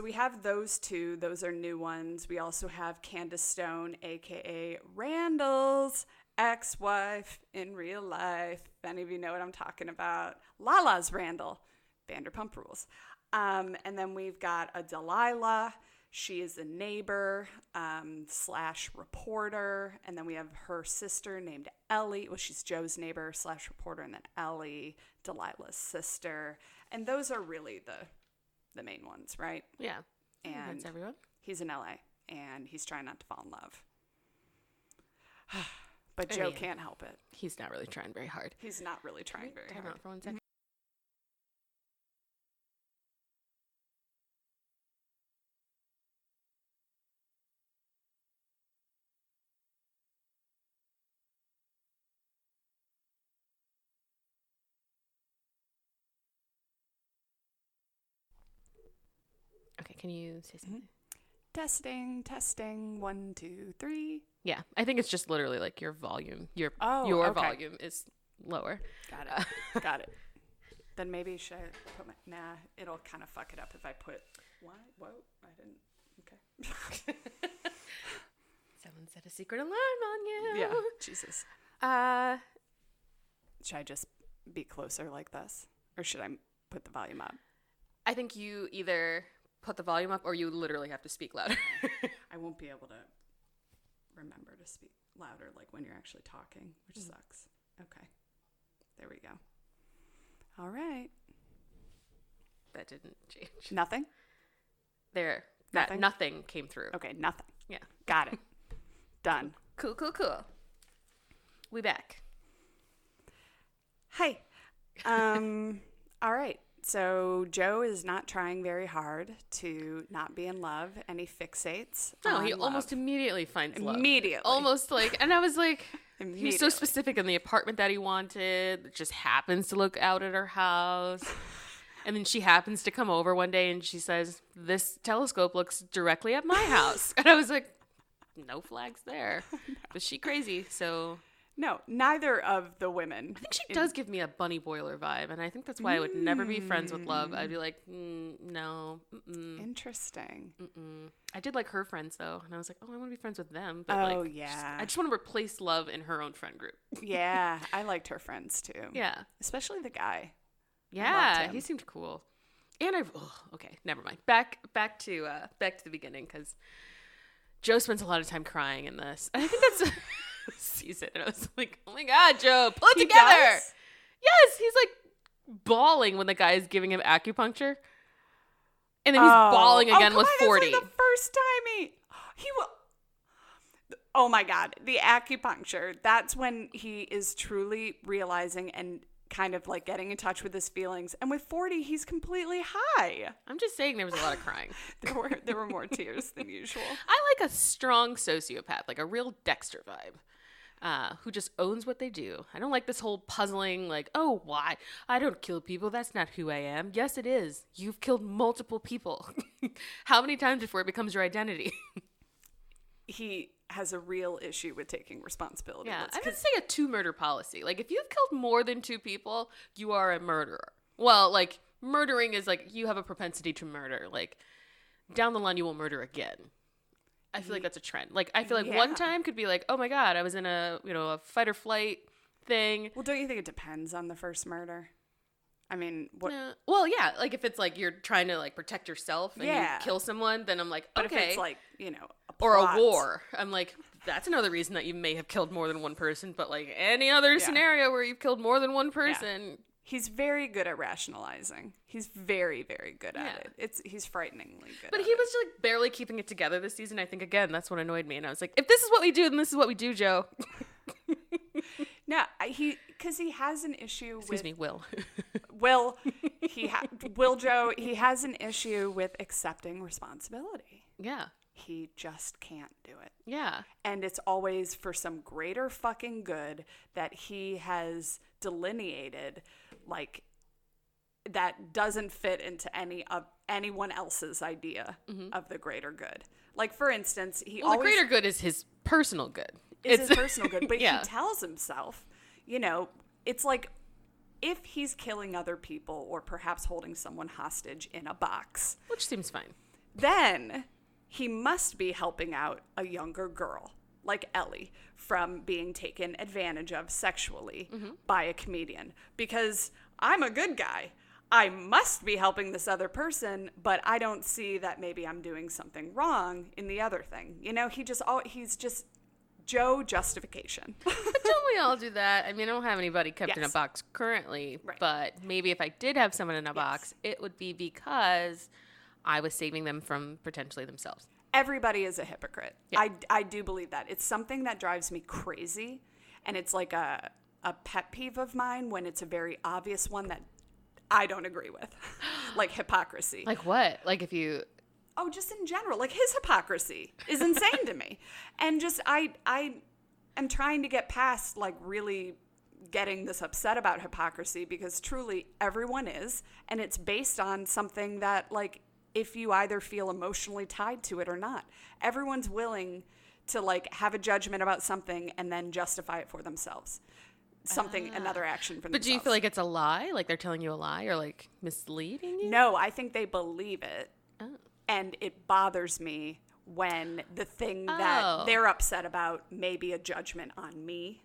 we have those two. Those are new ones. We also have Candace Stone, a.k.a. Randall's ex-wife in real life. If any of you know what I'm talking about. Lala's Randall. Vanderpump Rules. And then we've got a Delilah. She is a neighbor / reporter. And then we have her sister named Ellie. Well, she's Joe's neighbor / reporter. And then Ellie, Delilah's sister. And those are really the main ones, right? Yeah. And that's everyone. He's in LA. And he's trying not to fall in love. But Joe can't help it. He's not really trying very hard. He's not really trying very hard. Time out for 1 second. Okay, can you say something? Testing. 1, 2, 3. Yeah, I think it's just literally like your volume. Your volume is lower. Got it. Then maybe should I put my... Nah, it'll kind of fuck it up if I put... What? Whoa, I didn't... Okay. Someone set a secret alarm on you. Yeah, Jesus. Should I just be closer like this? Or should I put the volume up? I think you either put the volume up or you literally have to speak louder. I won't be able to remember to speak louder like when you're actually talking, which sucks. Okay. There we go. All right. That didn't change. Nothing? There. Nothing came through. Okay, nothing. Yeah. Got it. Done. Cool. We back. Hi. All right. So Joe is not trying very hard to not be in love, and he fixates. No, he almost immediately finds love. Immediately. Almost like, and I was like, he was so specific in the apartment that he wanted. It just happens to look out at her house. And then she happens to come over one day and she says, this telescope looks directly at my house. And I was like, no flags there. No. But she crazy, so... No, neither of the women. I think she does give me a Bunny Boiler vibe, and I think that's why I would never be friends with love. I'd be like, no. Interesting. I did like her friends, though, and I was like, oh, I want to be friends with them. But I just want to replace love in her own friend group. Yeah, I liked her friends, too. Yeah. Especially the guy. Yeah, he seemed cool. And okay, never mind. Back to the beginning, because Joe spends a lot of time crying in this. And I think that's... sees it and I was like, oh my god, Joe, pull it together. Does? Yes, he's like bawling when the guy is giving him acupuncture, and then he's bawling again with 40. That's like the first time he will. Oh my god, the acupuncture. That's when he is truly realizing and kind of like getting in touch with his feelings. And with 40, he's completely high. I'm just saying there was a lot of crying. there were more tears than usual. I like a strong sociopath, like a real Dexter vibe. Who just owns what they do. I don't like this whole puzzling, like, oh, why? I don't kill people. That's not who I am. Yes, it is. You've killed multiple people. How many times before it becomes your identity? He has a real issue with taking responsibility. Yeah, I would say a 2-murder policy. Like, if you've killed more than 2 people, you are a murderer. Well, like, murdering is like, you have a propensity to murder. Like, down the line you will murder again. I feel like that's a trend. Like, I feel like one time could be like, oh my God, I was in a, a fight or flight thing. Well, don't you think it depends on the first murder? I mean, what? Well, yeah. Like, if it's like you're trying to like protect yourself and you kill someone, then I'm like, okay. But if it's like, or a war, I'm like, that's another reason that you may have killed more than one person. But like any other scenario where you've killed more than one person. He's very good at rationalizing. He's very, very good at it. He's frighteningly good. But he was like barely keeping it together this season. I think again that's what annoyed me, and I was like, if this is what we do, then this is what we do, Joe. No, because he has an issue. Excuse me, Will. Will Joe? He has an issue with accepting responsibility. Yeah. He just can't do it. Yeah. And it's always for some greater fucking good that he has delineated, like, that doesn't fit into anyone else's idea of the greater good. Like, for instance, the greater good is his personal good. It's his personal good, but he tells himself, it's like if he's killing other people or perhaps holding someone hostage in a box, which seems fine, then he must be helping out a younger girl like Ellie from being taken advantage of sexually by a comedian, because I'm a good guy. I must be helping this other person, but I don't see that maybe I'm doing something wrong in the other thing. He's just Joe justification. But don't we all do that? I mean, I don't have anybody kept in a box currently, but maybe if I did have someone in a box, it would be because I was saving them from potentially themselves. Everybody is a hypocrite. Yeah. I do believe that. It's something that drives me crazy, and it's like a pet peeve of mine when it's a very obvious one that I don't agree with. Like hypocrisy. Like what? Like if you... Oh, just in general. Like his hypocrisy is insane to me. And just I am trying to get past like really getting this upset about hypocrisy, because truly everyone is, and it's based on something that, like, if you either feel emotionally tied to it or not. Everyone's willing to like have a judgment about something and then justify it for themselves. Another action for themselves. But do you feel like it's a lie? Like they're telling you a lie or like misleading you? No, I think they believe it. Oh. And it bothers me when the thing that they're upset about may be a judgment on me.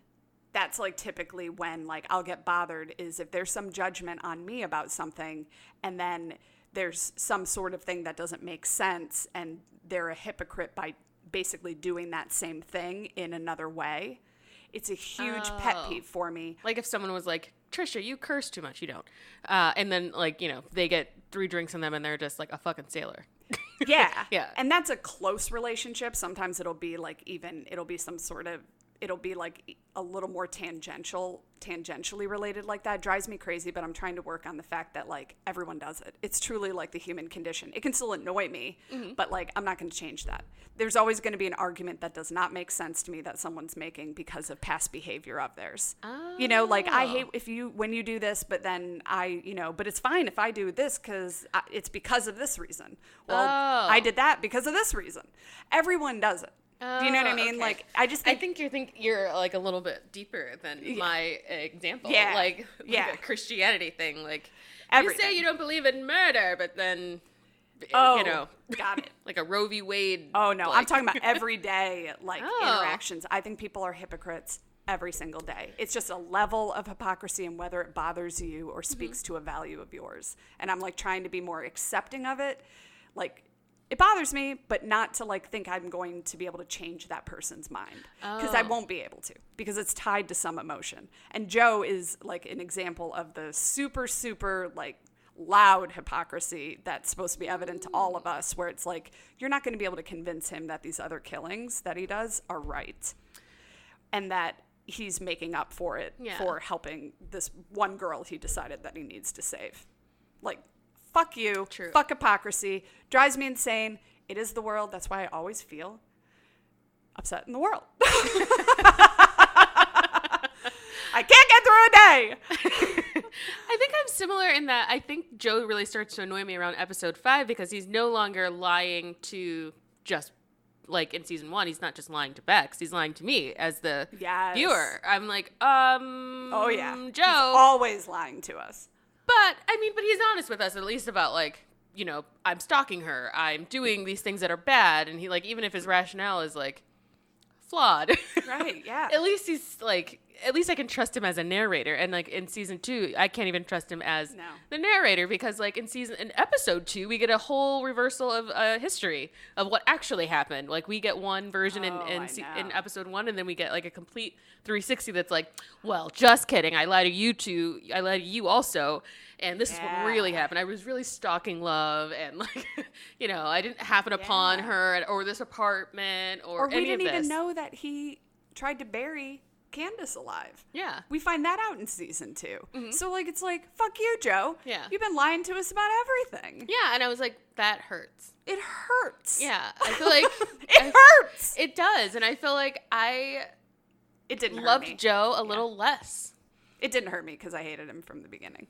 That's like typically when like I'll get bothered, is if there's some judgment on me about something and then there's some sort of thing that doesn't make sense and they're a hypocrite by basically doing that same thing in another way. It's a huge pet peeve for me. Like if someone was like, Tricia, you curse too much. You don't. And then like, they get 3 drinks in them and they're just like a fucking sailor. Yeah. Yeah. And that's a close relationship. Sometimes it'll be like it'll be like a little more tangentially related like that. It drives me crazy, but I'm trying to work on the fact that like everyone does it. It's truly like the human condition. It can still annoy me, but like I'm not going to change that. There's always going to be an argument that does not make sense to me that someone's making because of past behavior of theirs. Oh. Like I hate when you do this, but then but it's fine if I do this because it's because of this reason. Well, I did that because of this reason. Everyone does it. Do you know what I mean? Okay. Like, I think you're like a little bit deeper than my example. Yeah. Like a Christianity thing. Like, everything. You say you don't believe in murder, but then, got it. Like a Roe v. Wade. Oh, no. I'm talking about everyday, interactions. I think people are hypocrites every single day. It's just a level of hypocrisy and whether it bothers you or speaks to a value of yours. And I'm, like, trying to be more accepting of it. Like, it bothers me, but not to like think I'm going to be able to change that person's mind, because I won't be able to, because it's tied to some emotion. And Joe is like an example of the super, super like loud hypocrisy that's supposed to be evident to all of us, where it's like, you're not going to be able to convince him that these other killings that he does are right. And that he's making up for it for helping this one girl he decided that he needs to save. Like, fuck you. True. Fuck hypocrisy. Drives me insane. It is the world. That's why I always feel upset in the world. I can't get through a day. I think I'm similar in that I think Joe really starts to annoy me around episode 5, because he's no longer lying to just, like in season 1, he's not just lying to Bex. He's lying to me as the viewer. I'm like, oh yeah, Joe. He's always lying to us. But he's honest with us, at least about, like, I'm stalking her. I'm doing these things that are bad. And he, like, even if his rationale is, like, flawed. Right, yeah. At least he's, like, at least I can trust him as a narrator. And, like, in season 2, I can't even trust him as the narrator because, like, in episode 2, we get a whole reversal of history of what actually happened. Like, we get one version in episode 1, and then we get, like, a complete 360 that's like, well, just kidding. I lied to you too. I lied to you also. And this is what really happened. I was really stalking Love, and, like, I didn't happen upon her or this apartment or any of this. Or we didn't even know that he tried to bury Candace alive. Yeah. We find that out in season 2. Mm-hmm. So, like, it's like, fuck you, Joe. Yeah. You've been lying to us about everything. Yeah, and I was like, that hurts. It hurts. Yeah. I feel like... it hurts! It does, and I feel like It didn't loved hurt me. Joe a little less. It didn't hurt me because I hated him from the beginning.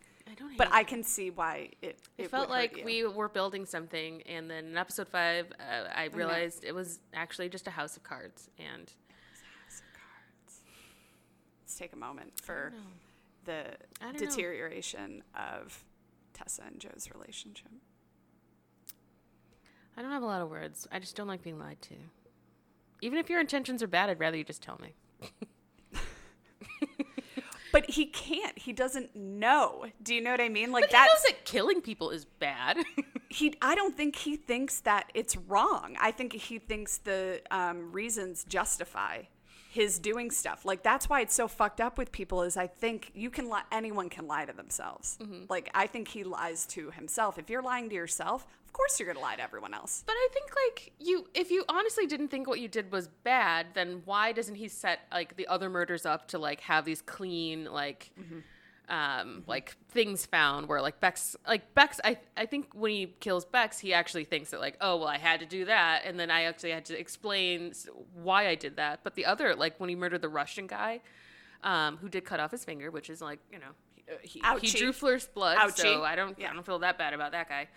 But I can see why it felt like we were building something, and then in episode 5, I realized it was actually just a house of cards. And it was a house of cards. Let's take a moment for the deterioration of Tessa and Joe's relationship. I don't have a lot of words. I just don't like being lied to. Even if your intentions are bad, I'd rather you just tell me. But he can't. He doesn't know. Do you know what I mean? Like, but he knows that killing people is bad. I don't think he thinks that it's wrong. I think he thinks the reasons justify his doing stuff. Like, that's why it's so fucked up with people is I think anyone can lie to themselves. Mm-hmm. Like, I think he lies to himself. If you're lying to yourself, of course you're going to lie to everyone else. But I think, like, if you honestly didn't think what you did was bad, then why doesn't he set, like, the other murders up to, like, have these clean, like, like, things found where, like, Bex, I think when he kills Bex, he actually thinks that, like, oh, well, I had to do that, and then I actually had to explain why I did that. But the other, like, when he murdered the Russian guy, who did cut off his finger, which is, like, he drew first blood, Ouchie. so I don't feel that bad about that guy.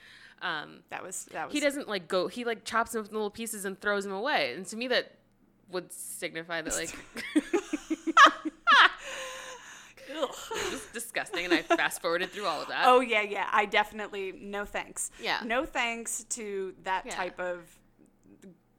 That was he doesn't, like, he, like, chops him up in little pieces and throws him away, and to me that would signify that, like, it was disgusting, and I fast forwarded through all of that. Oh yeah, I definitely no thanks. Yeah, no thanks to that type of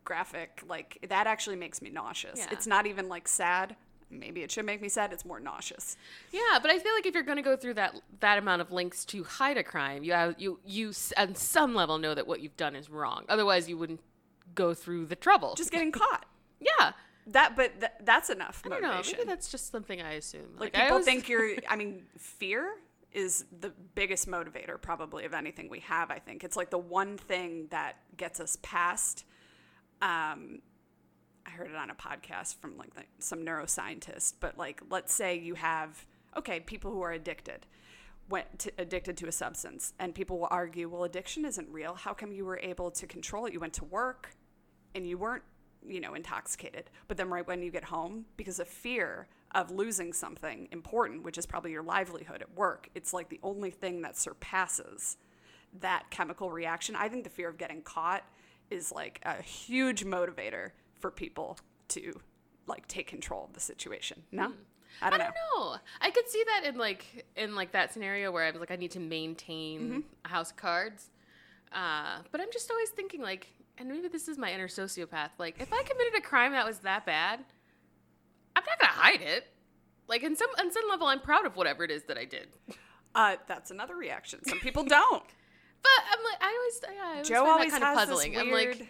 graphic. Like, that actually makes me nauseous. Yeah. It's not even, like, sad. Maybe it should make me sad. It's more nauseous. Yeah, but I feel like if you're going to go through that amount of links to hide a crime, you on some level know that what you've done is wrong. Otherwise, you wouldn't go through the trouble. Just getting caught. Yeah. That's enough motivation. I don't know. Maybe that's just something I assume. Like people think fear is the biggest motivator probably of anything we have, I think. It's like the one thing that gets us past I heard it on a podcast from like some neuroscientist, but like, let's say you have, people who are addicted to a substance, and people will argue, well, addiction isn't real. How come you were able to control it? You went to work and you weren't, intoxicated. But then right when you get home, because of fear of losing something important, which is probably your livelihood at work, it's like the only thing that surpasses that chemical reaction. I think the fear of getting caught is like a huge motivator for people to like take control of the situation. No? I don't know. I could see that in that scenario where I was like, I need to maintain a house of cards. But I'm just always thinking like, and maybe this is my inner sociopath, like if I committed a crime that was that bad, I'm not going to hide it. Like on some level, I'm proud of whatever it is that I did. That's another reaction. Some people don't. But I'm like, I always Joe find always that kind has of puzzling. This I'm weird, like,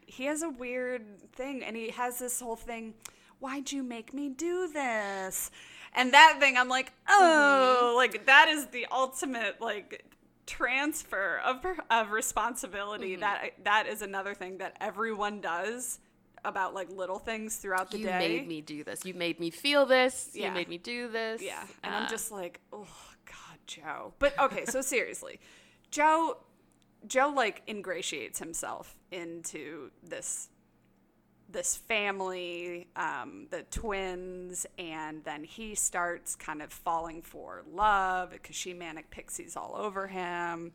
he has a weird thing, and he has this whole thing, why'd you make me do this? And that thing, I'm like, like that is the ultimate like transfer of responsibility. That is another thing that everyone does about like little things throughout the day. You made me do this. You made me feel this. You made me do this. Yeah. And I'm just like, oh God, Joe. But okay, so seriously, Joe like ingratiates himself into this family, the twins, and then he starts kind of falling for Love because she manic pixies all over him,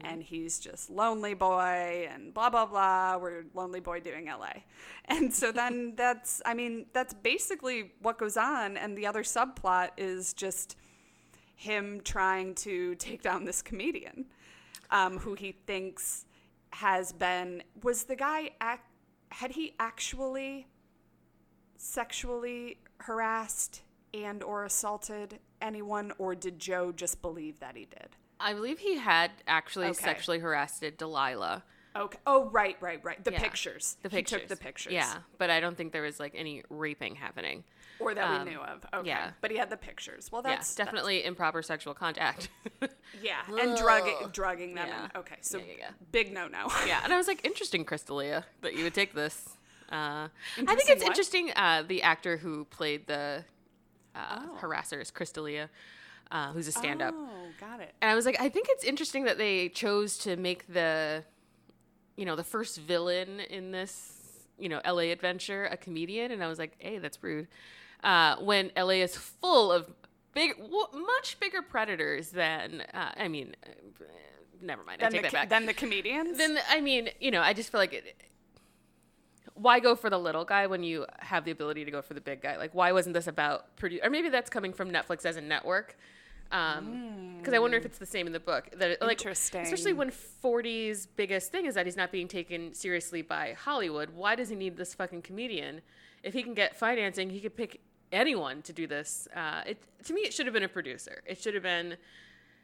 and he's just lonely boy and blah blah blah. We're lonely boy doing LA, and so then that's basically what goes on, and the other subplot is just him trying to take down this comedian. who he thinks has been, was the guy, had he actually sexually harassed and or assaulted anyone, or did Joe just believe that he did? I believe he had actually sexually harassed Delilah. Okay. Oh, right. The pictures. He took the pictures. Yeah, but I don't think there was like any raping happening. Or that we knew of. Okay. Yeah. But he had the pictures. Well, that's definitely improper sexual contact. Yeah, and drugging them. Yeah. Okay, so big no-no. Yeah, and I was like, interesting, Crystalia, that you would take this. I think it's interesting, the actor who played the harasser is Crystalia, who's a stand-up. Oh, got it. And I was like, I think it's interesting that they chose to make the first villain in this, LA adventure a comedian. And I was like, hey, that's rude. When LA is full of much bigger predators than, never mind. I take that back. Than the comedians? I just feel like why go for the little guy when you have the ability to go for the big guy? Like, why wasn't this about or maybe that's coming from Netflix as a network. Because I wonder if it's the same in the book. Interesting. Especially when 40's biggest thing is that he's not being taken seriously by Hollywood. Why does he need this fucking comedian? If he can get financing, he could pick anyone to do this. To me, it should have been a producer. It should have been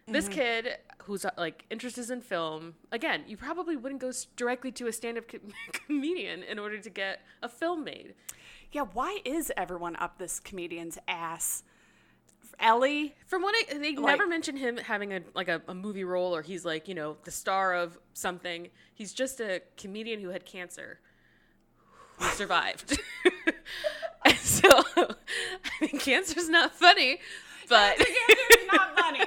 this kid who's interested in film. Again, you probably wouldn't go directly to a stand-up comedian in order to get a film made. Yeah, why is everyone up this comedian's ass? Ellie? From what they never mention him having a movie role, or he's the star of something. He's just a comedian who had cancer who survived. And so, cancer's not funny, but cancer's not funny.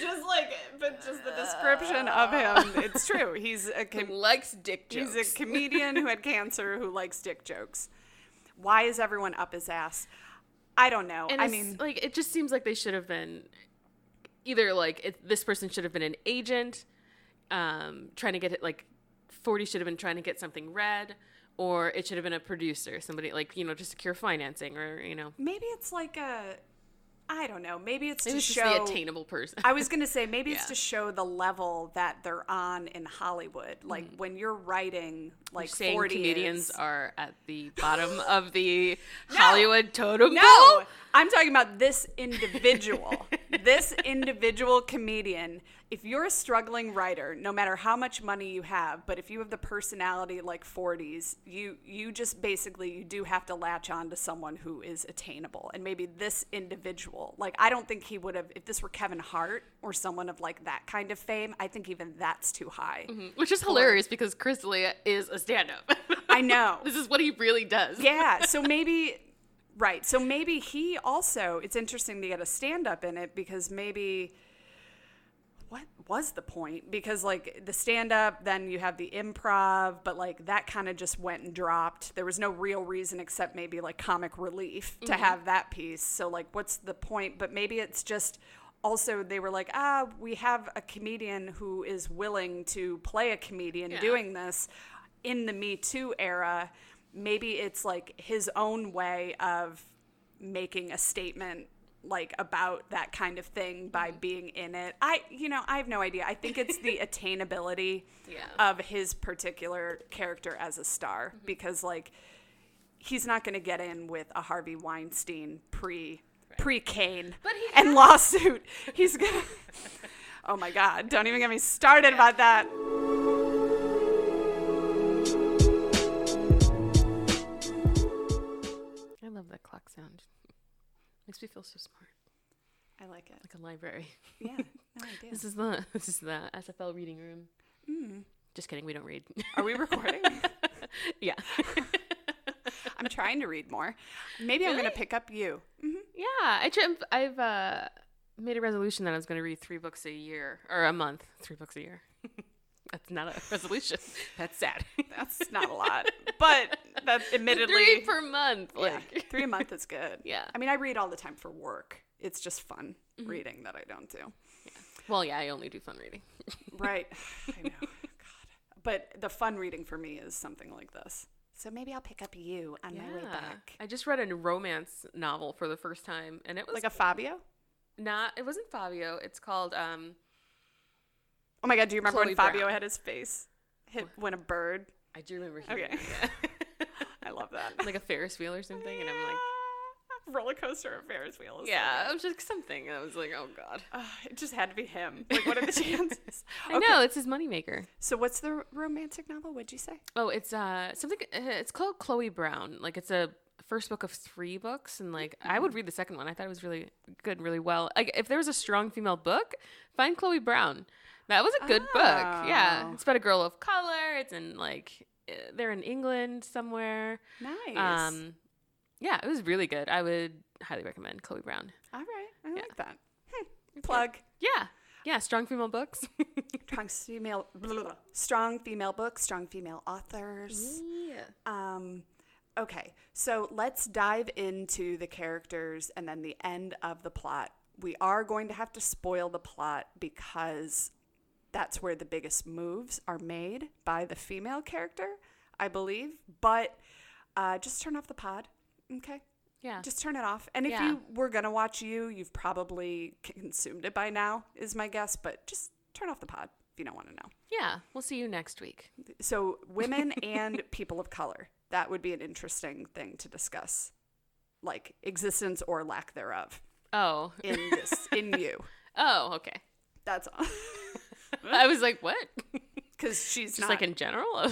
Just the description of him, it's true. He's who likes dick jokes. He's a comedian who had cancer who likes dick jokes. Why is everyone up his ass? I don't know. And it just seems like they should have been either this person should have been an agent, trying to get it 40 should have been trying to get something read, or it should have been a producer, somebody to secure financing, or maybe it's I don't know. Maybe it's to just show the attainable person. I was going to say maybe it's to show the level that they're on in Hollywood. When you're writing you're saying 40 comedians are at the bottom of the Hollywood totem pole? No, I'm talking about this individual. This individual comedian. If you're a struggling writer, no matter how much money you have, but if you have the personality like 40's, you just basically, you do have to latch on to someone who is attainable. And maybe this individual, I don't think he would have, if this were Kevin Hart or someone of that kind of fame, I think even that's too high. Mm-hmm. Which is hilarious because Crystalia is a stand-up. I know. This is what he really does. Yeah, so maybe... Right, so maybe he also, it's interesting to get a stand-up in it because maybe... What was the point? Because the stand-up, then you have the improv, but that kind of just went and dropped. There was no real reason except maybe comic relief to have that piece. So what's the point? But maybe it's just also they were we have a comedian who is willing to play a comedian doing this in the Me Too era. Maybe it's his own way of making a statement about that kind of thing by being in it. I have no idea. I think it's the attainability of his particular character as a star because he's not going to get in with a Harvey Weinstein pre-Kane and lawsuit. He's going to Oh my God, don't even get me started about that. I love that clock sound. Makes me feel so smart. I like it. Like a library. Yeah, no idea. This is the SFL reading room. Mm. Just kidding, we don't read. Are we recording? Yeah. I'm trying to read more. Maybe I'm going to pick up you. Mm-hmm. Yeah, I've made a resolution that I was going to read 3 books a year or a month. 3 books a year. That's not a resolution. That's sad. That's not a lot, but that's admittedly 3 per month. Yeah, 3 a month is good. Yeah. I mean, I read all the time for work. It's just fun reading that I don't do. Yeah. Well, yeah, I only do fun reading. Right. I know. God. But the fun reading for me is something like this. So maybe I'll pick up you on my way back. I just read a romance novel for the first time, and it was like a Fabio. It wasn't Fabio. It's called Oh my God, do you remember Chloe when Fabio Brown. had his face hit when a bird? I do remember hearing Okay. that. I love that. Like a Ferris wheel or something, and I'm like, roller coaster or Ferris wheel. yeah, it was just something. And I was like, oh God. It just had to be him. Like, what are the chances? I know, it's his moneymaker. So what's the romantic novel? What'd you say? Oh, it's something. It's called Chloe Brown. Like it's a first book of 3 books, and like I would read the second one. I thought it was really good, really well. Like if there was a strong female book, find Chloe Brown. That was a good book. Yeah, it's about a girl of color. It's in like they're in England somewhere. Nice. Yeah, it was really good. I would highly recommend Chloe Brown. All right, I like that. Plug. Yeah, strong female books. Strong female books, strong female authors. Yeah. Okay, so let's dive into the characters and then the end of the plot. We are going to have to spoil the plot because that's where the biggest moves are made by the female character, I believe. But just turn off the pod, okay? Yeah. Just turn it off. And if you were going to watch you've probably consumed it by now, is my guess. But just turn off the pod if you don't want to know. Yeah, we'll see you next week. So women and people of color. That would be an interesting thing to discuss. Like existence or lack thereof. Oh. In you. Oh, okay. That's all. I was like, what? Because she's just not. Like in general?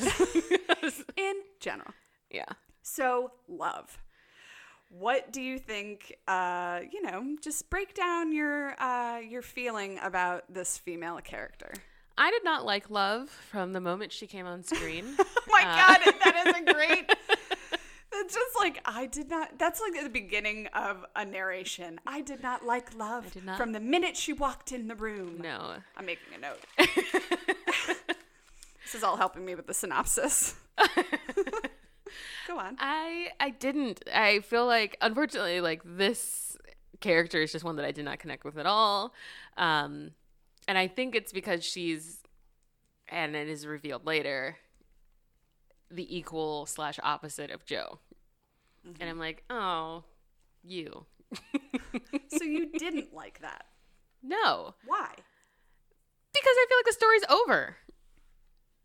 In general. Yeah. So, love. What do you think, just break down your feeling about this female character. I did not like Love from the moment she came on screen. Oh my God, that is a great... It's just like, I did not... That's like at the beginning of a narration. I did not like Love from the minute she walked in the room. No. I'm making a note. This is all helping me with the synopsis. Go on. I didn't. I feel like, unfortunately, like this character is just one that I did not connect with at all. And I think it's because she's, and it is revealed later, the equal / opposite of Joe. Mm-hmm. And I'm like, oh, you. So you didn't like that? No. Why? Because I feel like the story's over.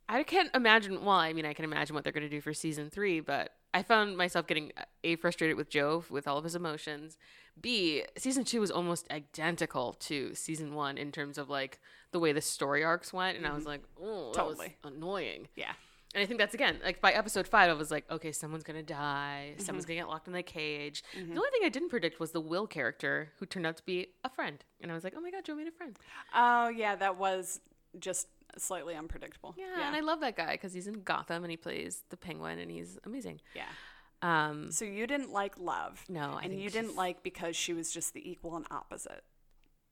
I can't imagine, well, I mean, I can imagine what they're going to do for season 3, but I found myself getting A, frustrated with Joe with all of his emotions. B, season 2 was almost identical to season 1 in terms of like the way the story arcs went. And I was like, oh, that totally was annoying. Yeah. And I think that's, again, like by episode 5, I was like, okay, someone's going to die. Someone's going to get locked in the cage. The only thing I didn't predict was the Will character who turned out to be a friend. And I was like, oh my God, Joe made a friend. Oh, yeah, that was just slightly unpredictable. Yeah, and I love that guy because he's in Gotham and he plays the Penguin and he's amazing. Yeah. So you didn't like Love. No, and you didn't like because she was just the equal and opposite.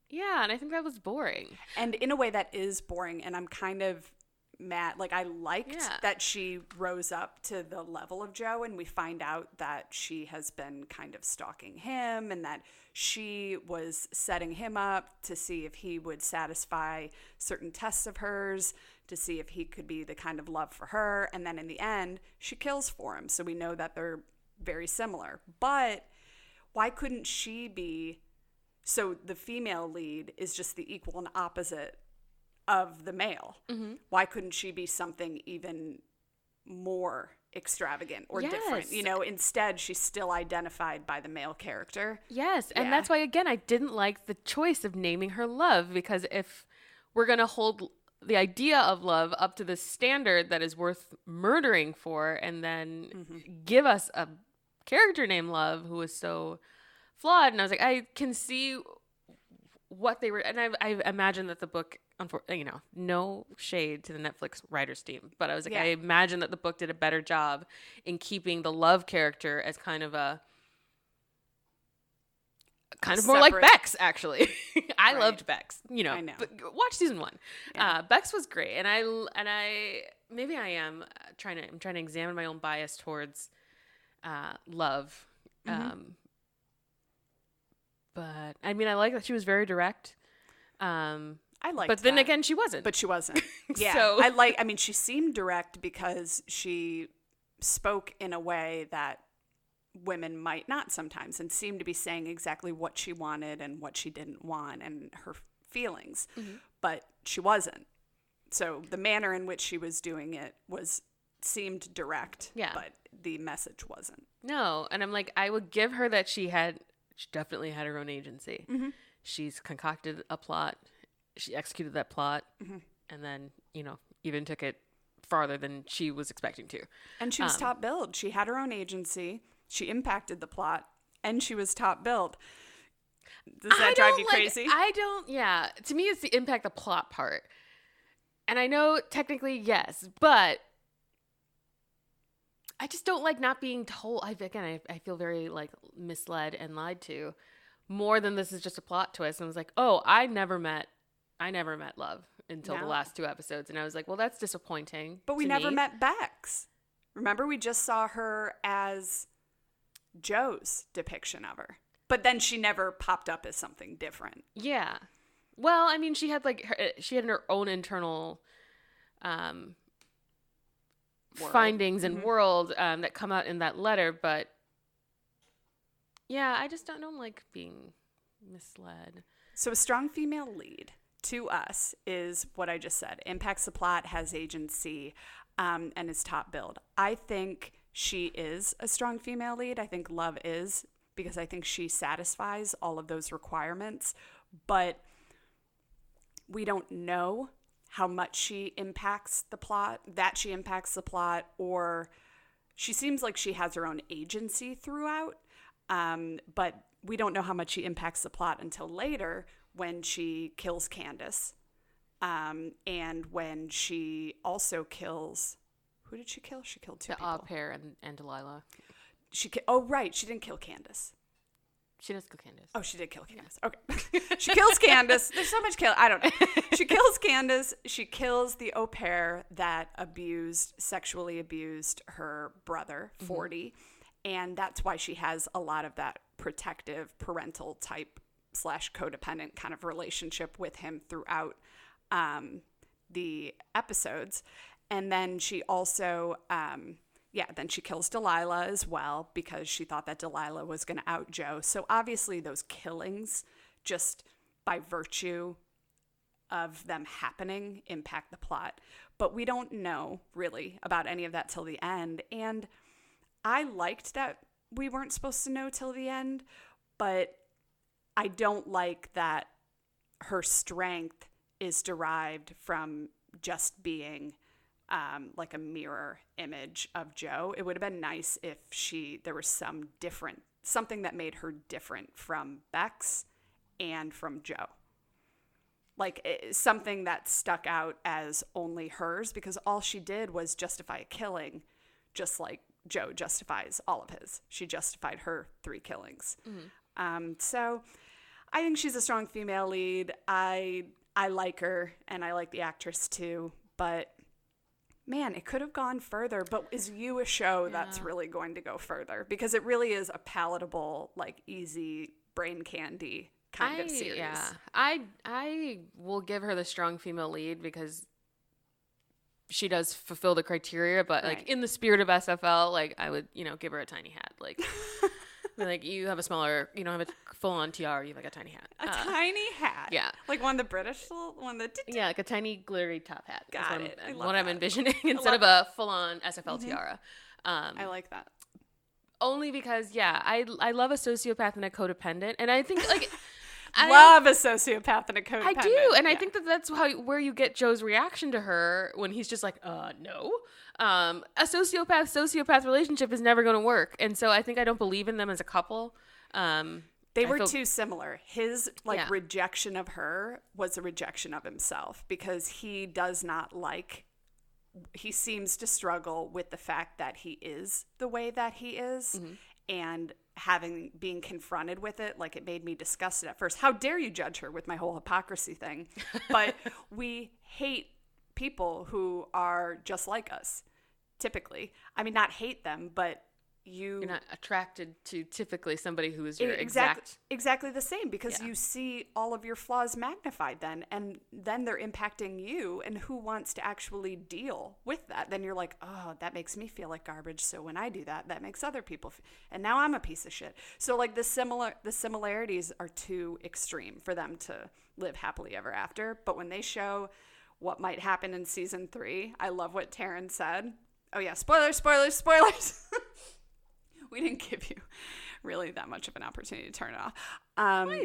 Yeah, and I think that was boring. And in a way that is boring, and I'm kind of mad. Like, I liked that she rose up to the level of Joe, and we find out that she has been kind of stalking him and that she was setting him up to see if he would satisfy certain tests of hers, to see if he could be the kind of love for her. And then in the end, she kills for him. So we know that they're very similar. But why couldn't she be... So the female lead is just the equal and opposite of the male. Mm-hmm. Why couldn't she be something even more extravagant or different? You know, instead she's still identified by the male character. Yes, and that's why, again, I didn't like the choice of naming her Love, because if we're going to hold the idea of love up to the standard that is worth murdering for, and then give us a character named Love who is so flawed, and I was like, I can see what they were, and I imagine that the book, you know, no shade to the Netflix writers team, but I was like, I imagine that the book did a better job in keeping the Love character as kind of more like Bex, actually. I loved Bex, you know. I know. But watch season 1. Yeah. Bex was great, and I maybe I am trying to examine my own bias towards Love. But I mean, I like that she was very direct. I liked but then again, she wasn't. But she wasn't. Yeah. So I mean, she seemed direct because she spoke in a way that women might not sometimes, and seemed to be saying exactly what she wanted and what she didn't want and her feelings. But she wasn't. So the manner in which she was doing it seemed direct, Yeah. but the message wasn't. No. And I'm like, I would give her that she definitely had her own agency. Mm-hmm. She's concocted a plot. She executed that plot. Mm-hmm. And then, even took it farther than she was expecting to. And she was top billed. She had her own agency. She impacted the plot, and she was top billed. Does that drive you crazy? Yeah. To me, it's the impact the plot part. And I know technically, yes, but I just don't like not being told. I feel very like misled and lied to more than this is just a plot twist. And I was like, oh, I never met love until the last 2 episodes. And I was like, well, that's disappointing. But we never met Bex. Remember, we just saw her as Joe's depiction of her. But then she never popped up as something different. Yeah. Well, I mean, she had her own internal findings and world that come out in that letter. But yeah, I just don't like being misled. So a strong female lead to us is what I just said. Impacts the plot, has agency, and is top billed. I think she is a strong female lead. I think Love is, because I think she satisfies all of those requirements. But we don't know how much she impacts the plot, or she seems like she has her own agency throughout. But we don't know how much she impacts the plot until later when she kills Candace. And when she also kills, who did she kill? She killed 2 people. The au pair and Delilah. She didn't kill Candace. She does kill Candace. Oh, she did kill Candace. Okay. She kills Candace. There's so much kill. I don't know. She kills Candace. She kills the au pair that sexually abused her brother, 40. And that's why she has a lot of that protective parental type / codependent kind of relationship with him throughout the episodes. And then she also, then she kills Delilah as well because she thought that Delilah was going to out Joe. So obviously those killings, just by virtue of them happening, impact the plot. But we don't know really about any of that till the end. And I liked that we weren't supposed to know till the end, but I don't like that her strength is derived from just being like a mirror image of Joe. It would have been nice if there was something that made her different from Bex and from Joe. Like something that stuck out as only hers, because all she did was justify a killing, just like Joe justifies all of his. She justified her 3 killings. So I think she's a strong female lead. I like her, and I like the actress too, but man, it could have gone further. But is You a show that's really going to go further? Because it really is a palatable, like easy brain candy kind of series. Yeah, I will give her the strong female lead because she does fulfill the criteria. But like in the spirit of SFL, like I would, give her a tiny hat. Like, like you have a smaller, you don't have a full on tiara. You have like a tiny hat. A tiny hat. Yeah, like one of the British, yeah, like a tiny glittery top hat. Got it. What I'm envisioning instead of a full on SFL tiara. I like that. Only because I love a sociopath and a codependent, and I think like. Love a sociopath and a codependent. I do, and I think that's where you get Joe's reaction to her when he's just like, no. A sociopath relationship is never going to work, and so I think I don't believe in them as a couple. They were too similar. His rejection of her was a rejection of himself because he does not like. He seems to struggle with the fact that he is the way that he is, and being confronted with it, like it made me disgusted at first. How dare you judge her with my whole hypocrisy thing? But we hate people who are just like us, typically. I mean, not hate them, but you're not attracted to typically somebody who is your exactly the same, because you see all of your flaws magnified then, and then they're impacting you, and who wants to actually deal with that? Then you're like, oh, that makes me feel like garbage, so when I do that makes other people and now I'm a piece of shit. So like the similarities are too extreme for them to live happily ever after. But when they show what might happen in season 3. I love what Taryn said. Oh yeah, spoilers. We didn't give you really that much of an opportunity to turn it off.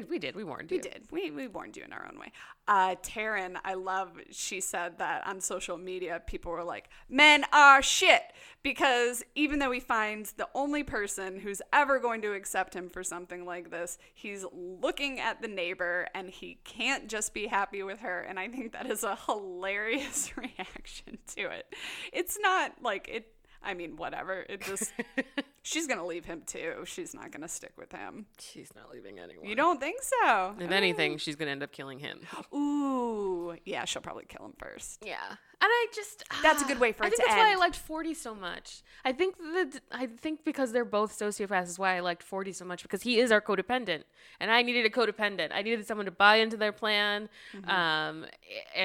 We did. We warned you. We did. We warned you in our own way. Taryn, I love, she said that on social media, people were like, men are shit. Because even though he finds the only person who's ever going to accept him for something like this, he's looking at the neighbor and he can't just be happy with her. And I think that is a hilarious reaction to it. It's not like it. I mean, whatever. It just, she's going to leave him too. She's not going to stick with him. She's not leaving anyone. You don't think so? If anything, she's going to end up killing him. Ooh. Yeah, she'll probably kill him first. Yeah. And I just... That's a good way for it to end. I think that's why I liked 40 so much. I think because they're both sociopaths is why I liked 40 so much, because he is our codependent. And I needed a codependent. I needed someone to buy into their plan, and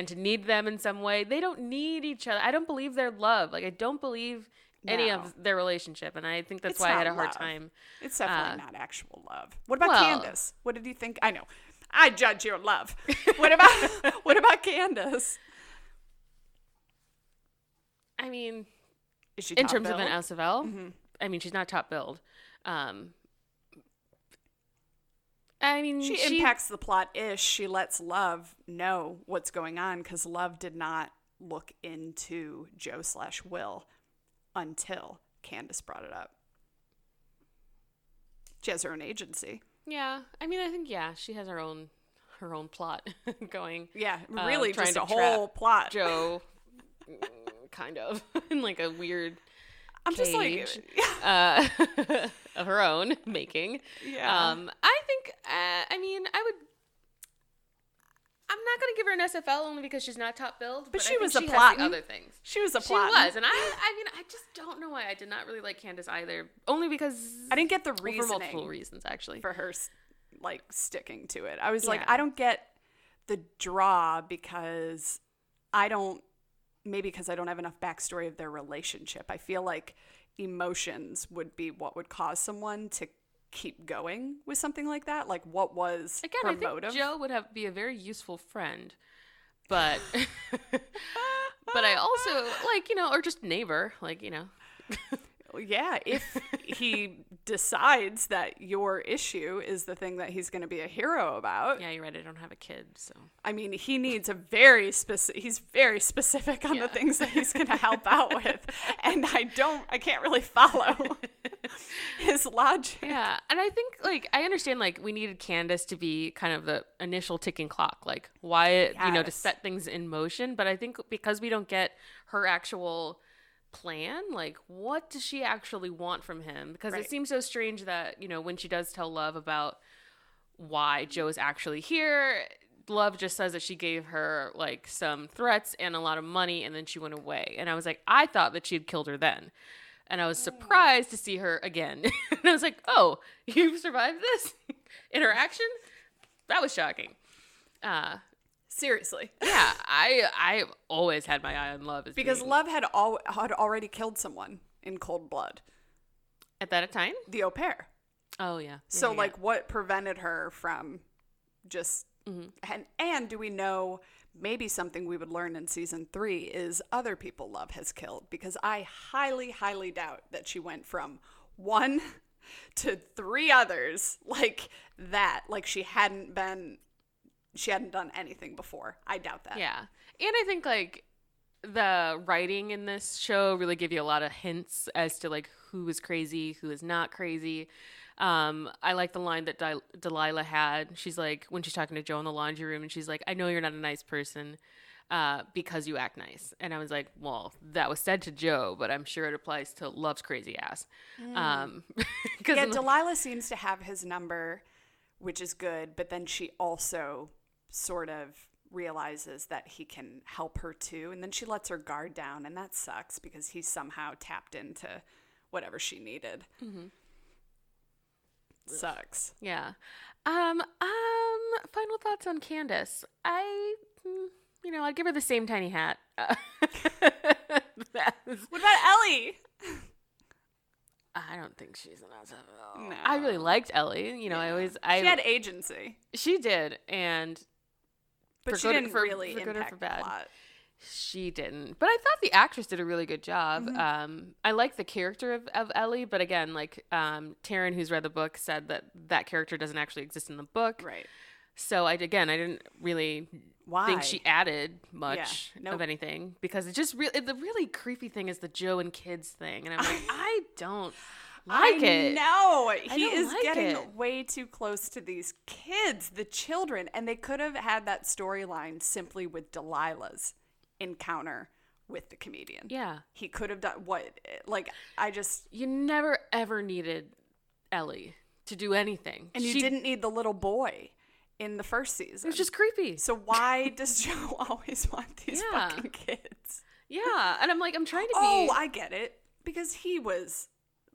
to need them in some way. They don't need each other. I don't believe their love. Like, I don't believe any of their relationship, and I think that's why I had a hard time. It's definitely not actual love. What about Candace? What did you think? I know, I judge your love. What about Candace? I mean, is she in top terms billed? of an SFL? I mean, she's not top billed. I mean, she impacts the plot-ish. She lets Love know what's going on because Love did not look into Joe/Will until Candace brought it up. She has her own agency. Yeah. I mean, I think, she has her own plot going. Yeah, really trying just to a whole plot. Joe, kind of, in like a weird I'm just like... of her own making. Yeah. I think, I mean, I'm not going to give her an SFL only because she's not top billed. But she was a plot. Other things. She was a plot. She was. And I mean, I just don't know why I did not really like Candace either. Only because... I didn't get the reasoning. For multiple reasons, actually. For her, like, sticking to it. I was like, I don't get the draw because maybe because I don't have enough backstory of their relationship. I feel like emotions would be what would cause someone to keep going with something like that. Like, what was her motive? Again, I think Joe would be a very useful friend, but but I also, like, or just neighbor, like, Yeah, if he decides that your issue is the thing that he's going to be a hero about. Yeah, you're right. I don't have a kid, so. I mean, he needs he's very specific on the things that he's going to help out with. And I can't really follow his logic. Yeah, and I think, like, I understand, like, we needed Candace to be kind of the initial ticking clock, like, why, to set things in motion. But I think because we don't get her actual plan, like, what does she actually want from him? Because it seems so strange that, when she does tell Love about why Joe's actually here, Love just says that she gave her, like, some threats and a lot of money, and then she went away. And I was like, I thought that she had killed her then. And I was surprised to see her again. And I was like, oh, you survived this interaction? That was shocking. Seriously. Yeah, I always had my eye on Love. Because Love had already killed someone in cold blood. At that time? The au pair. Oh, yeah. So, what prevented her from just... And do we know... Maybe something we would learn in season 3 is other people Love has killed, because I highly, highly doubt that she went from 1 to 3 others like that. Like she hadn't done anything before. I doubt that. Yeah. And I think, like, the writing in this show really give you a lot of hints as to, like, who is crazy, who is not crazy. I like the line that Delilah had. She's like, when she's talking to Joe in the laundry room, and she's like, I know you're not a nice person because you act nice. And I was like, well, that was said to Joe, but I'm sure it applies to Love's crazy ass. Yeah, Delilah seems to have his number, which is good, but then she also sort of realizes that he can help her too, and then she lets her guard down, and that sucks because he somehow tapped into whatever she needed. Sucks. Yeah. Final thoughts on Candace. I'd give her the same tiny hat. What about Ellie? I don't think she's an SFL. No. I really liked Ellie. She had agency. She did, and but she didn't really impact the plot. She didn't. But I thought the actress did a really good job. I like the character of Ellie, but again, like Taryn, who's read the book, said that character doesn't actually exist in the book. Right. So I didn't really think she added much Nope. of anything, because it just really, the really creepy thing is the Joe and kids thing. And I'm like, I don't like it. No, he don't is like getting it. way too close to these kids, the children. And they could have had that storyline simply with Delilah's encounter with the comedian. Yeah. He could have done You never ever needed Ellie to do anything. And you didn't need the little boy in the first season. It was just creepy. So why does Joe always want these fucking kids? Yeah. And I'm like, I'm trying to be. Oh, I get it. Because he was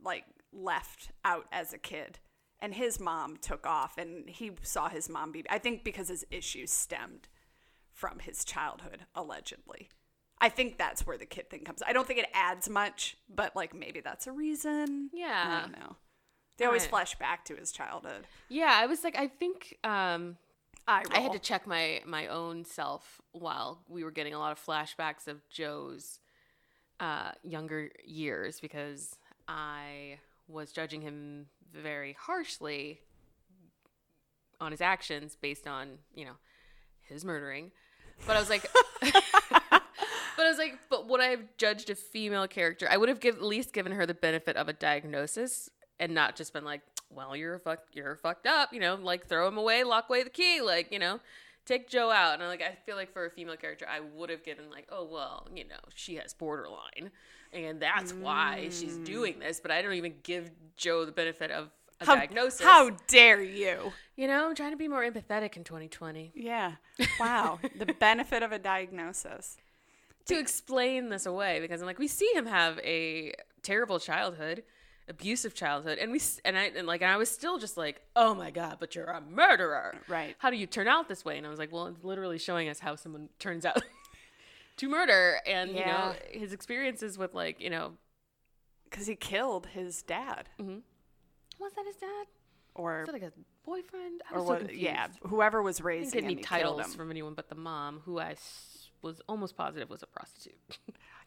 like left out as a kid and his mom took off and he saw his mom be, I think because his issues stemmed from his childhood, allegedly. I think that's where the kid thing comes. I don't think it adds much, but like maybe that's a reason. Yeah. I don't know. They always flash back to his childhood. Yeah, I was like, I think I had to roll. check my own self while we were getting a lot of flashbacks of Joe's younger years, because I was judging him very harshly on his actions based on, his murdering. But I was like, but would I have judged a female character? I would have at least given her the benefit of a diagnosis and not just been like, well, you're fucked up, like throw him away, lock away the key, like, take Joe out. And I feel like for a female character, I would have given like, oh, well, she has borderline and that's why she's doing this. But I don't even give Joe the benefit of a diagnosis. How dare you? I'm trying to be more empathetic in 2020. Yeah. Wow. The benefit of a diagnosis. To explain this away, because I'm like, we see him have a terrible childhood, abusive childhood, and I was still just like, oh my God, but you're a murderer. Right. How do you turn out this way? And I was like, well, it's literally showing us how someone turns out to murder, and his experiences with because he killed his dad. Mm-hmm. Was that his dad? Or was that like a boyfriend? I was so confused. Whohoever was raising him, didn't get any titles him. from anyone but the mom, who I was almost positive was a prostitute.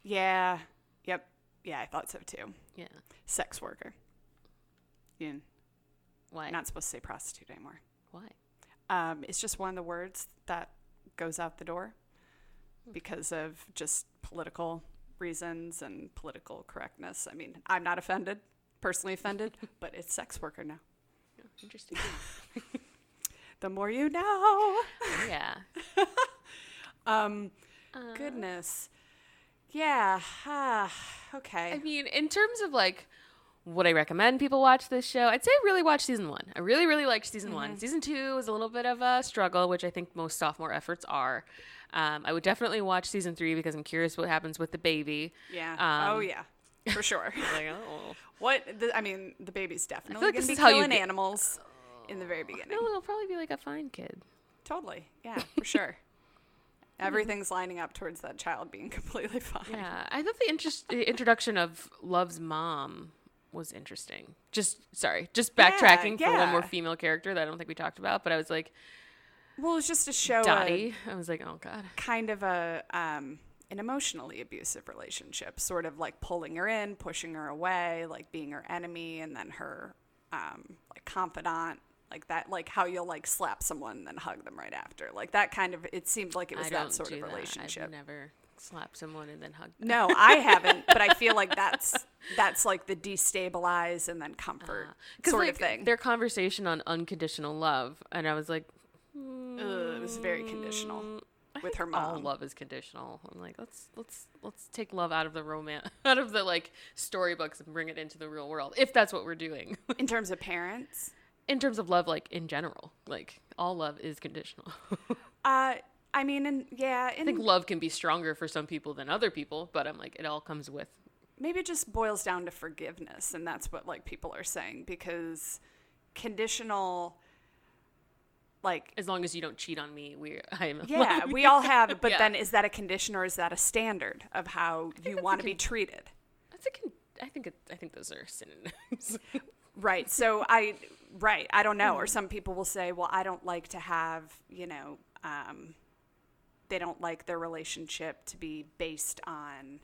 Yeah. Yep. Yeah, I thought so too. Yeah. Sex worker. Yeah. Why? Not supposed to say prostitute anymore. Why? It's just one of the words that goes out the door because of just political reasons and political correctness. I mean, I'm not personally offended, but it's sex worker now. Oh, interesting. The more you know. Yeah. Goodness. Yeah. Okay. I mean, in terms of would I recommend people watch this show? I'd say really watch season 1. I really, really liked season 1. Season 2 was a little bit of a struggle, which I think most sophomore efforts are. I would definitely watch season 3 because I'm curious what happens with the baby. Yeah. Oh yeah, for sure. The baby's definitely going to be killing animals in the very beginning. No, it'll probably be like a fine kid. Totally. Yeah, for sure. Everything's lining up towards that child being completely fine. Yeah, I thought the introduction of Love's mom was interesting. Just backtracking for one more female character that I don't think we talked about, but I was like, well, it's just to show Dottie. I was like, oh God. Kind of an emotionally abusive relationship, sort of like pulling her in, pushing her away, like being her enemy, and then her confidant. Like that, like how you'll slap someone and then hug them right after. Like that kind of, it seemed like it was that sort of relationship. I've never slapped someone and then hugged them. No, I haven't, but I feel like that's like the destabilize and then comfort sort of thing. Their conversation on unconditional love, and I was like, it was very conditional with her mom. All love is conditional. I'm like, let's take love out of the romance, out of the storybooks and bring it into the real world, if that's what we're doing. In terms of parents. In terms of love, in general, all love is conditional. I think love can be stronger for some people than other people, but I'm like, it all comes with. Maybe it just boils down to forgiveness, and that's what people are saying, because conditional, as long as you don't cheat on me, we all have. But then, is that a condition or is that a standard of how you want to be treated? I think those are synonyms. Right. So I don't know. Or some people will say, well, I don't like to have, they don't like their relationship to be based on,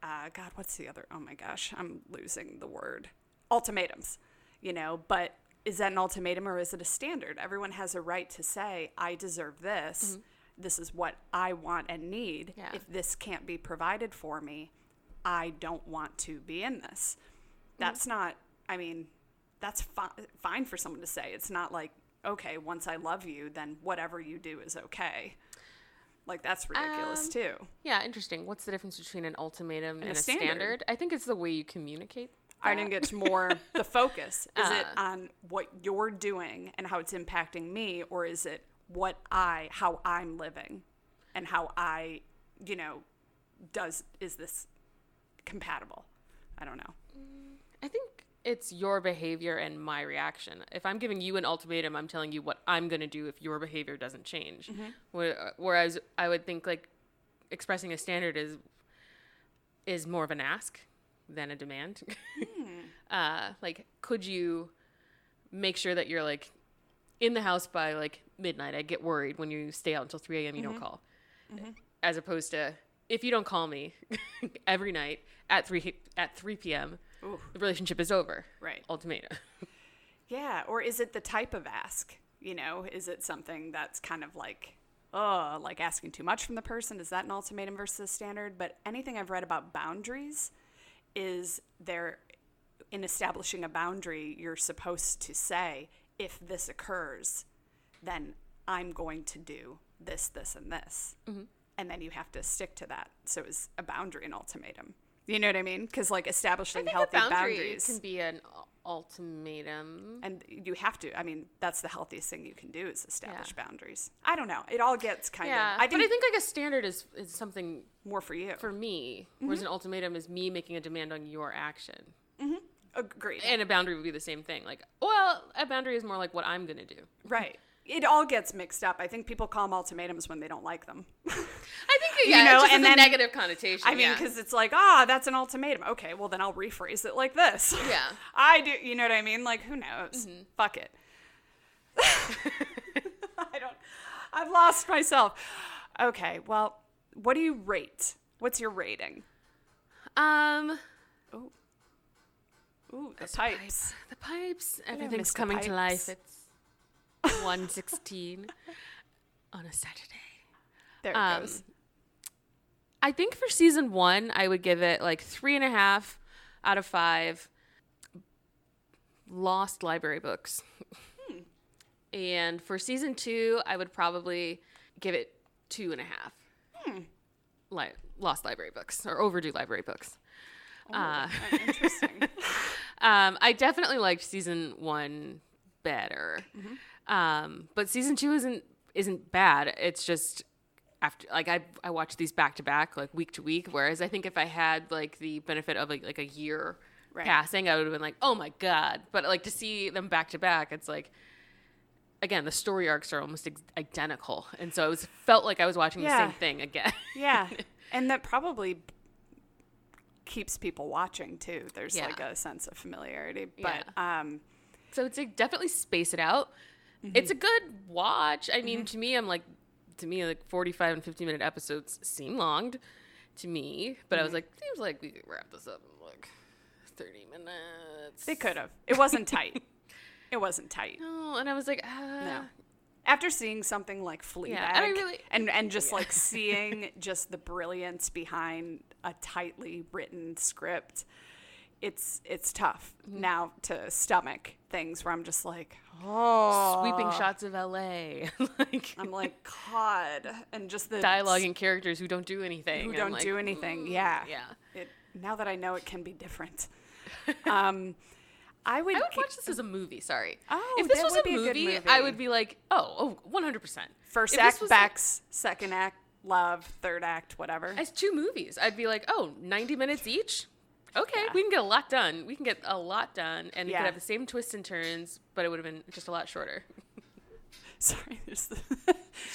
God, what's the other? Oh my gosh, I'm losing the word. Ultimatums, you know, but is that an ultimatum or is it a standard? Everyone has a right to say, I deserve this. Mm-hmm. This is what I want and need. Yeah. If this can't be provided for me, I don't want to be in this. That's not, I mean, that's fine for someone to say. It's not like, okay, once I love you, then whatever you do is okay. Like, that's ridiculous, too. Yeah, interesting. What's the difference between an ultimatum and a standard? I think it's the way you communicate that. I didn't get to more the focus. Is it on what you're doing and how it's impacting me, or is it how I'm living and how I, you know, is this compatible? I don't know. I think it's your behavior and my reaction. If I'm giving you an ultimatum, I'm telling you what I'm going to do if your behavior doesn't change. Mm-hmm. Whereas I would think like expressing a standard is more of an ask than a demand. Like, could you make sure that you're like in the house by like midnight? I get worried when you stay out until 3 a.m. You don't call. Mm-hmm. As opposed to, if you don't call me every night at 3 p.m., ooh, the relationship is over. Right. Ultimatum. Yeah. Or is it the type of ask? You know, is it something that's kind of like, like asking too much from the person? Is that an ultimatum versus a standard? But anything I've read about boundaries is in establishing a boundary, you're supposed to say, if this occurs, then I'm going to do this, this, and this. Mm-hmm. And then you have to stick to that. So is a boundary an ultimatum? You know what I mean? Because like establishing healthy boundaries can be an ultimatum. And you have to. I mean, that's the healthiest thing you can do is establish boundaries. I don't know. It all gets kind of. But I think like a standard is something more for you. For me, whereas an ultimatum is me making a demand on your action. Mm-hmm. Agreed. And a boundary would be the same thing. Like, well, a boundary is more like what I'm going to do. Right. It all gets mixed up. I think people call them ultimatums when they don't like them. I think, yeah, you know, it's just and then, negative connotation. I mean, because it's like, that's an ultimatum. Okay, well, then I'll rephrase it like this. Yeah. I do, you know what I mean? Like, who knows? Mm-hmm. Fuck it. I've lost myself. Okay, well, what do you rate? What's your rating? Ooh, the pipes. The pipes. Everything's coming to life. It's 1:16 on a Saturday. There it goes. I think for season 1, I would give it like 3.5 out of 5 lost library books. And for season 2, I would probably give it 2.5 lost library books or overdue library books. Interesting. I definitely liked season 1 better. Mm-hmm. But season 2 isn't bad. It's just after, like, I watch these back to back, like week to week. Whereas I think if I had like the benefit of like a year passing, I would have been like, oh my God. But like to see them back to back, it's like, again, the story arcs are almost identical. And so it felt like I was watching the same thing again. Yeah. And that probably keeps people watching too. There's like a sense of familiarity. But, so it's like definitely space it out. Mm-hmm. It's a good watch. I mean, to me, like 45 and 50-minute episodes seem long to me, but I was like, seems like we could wrap this up in like 30 minutes. They could have. It wasn't tight. It wasn't tight. No, and I was like, no. After seeing something like Fleabag, and just like seeing just the brilliance behind a tightly written script, it's tough now to stomach things where I'm just like, sweeping shots of LA. Like, I'm like, God, and just the dialogue and characters who don't do anything. Yeah. Now that I know it can be different. I would watch this as a movie. Sorry. Oh, if this was a movie, I would be like, 100%. First act, Bex. Second act, love. Third act, whatever. As 2 movies, I'd be like, 90 minutes each. Okay, we can get a lot done. And you could have the same twists and turns, but it would have been just a lot shorter. Sorry, it's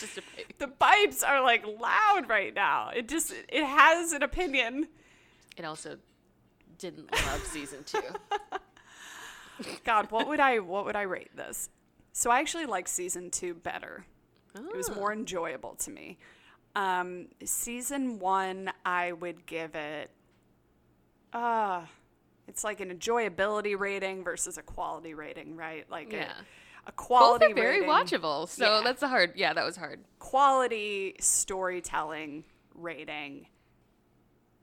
just a pipe. The pipes are like loud right now. It has an opinion. It also didn't love season 2. God, what would I rate this? So I actually like season 2 better. Oh. It was more enjoyable to me. Season 1, I would give it, it's like an enjoyability rating versus a quality rating, right? Like a quality both are very rating, watchable. So that's that was hard. Quality storytelling rating,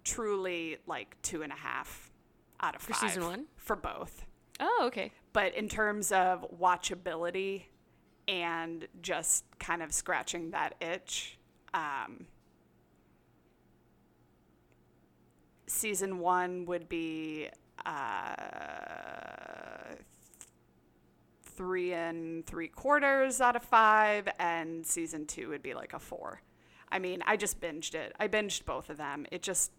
truly like 2.5 out of 5. For season 1? For both. Oh, okay. But in terms of watchability and just kind of scratching that itch, season 1 would be 3 3/4 out of 5, and season 2 would be like a 4. I mean, I just binged it. I binged both of them. It's just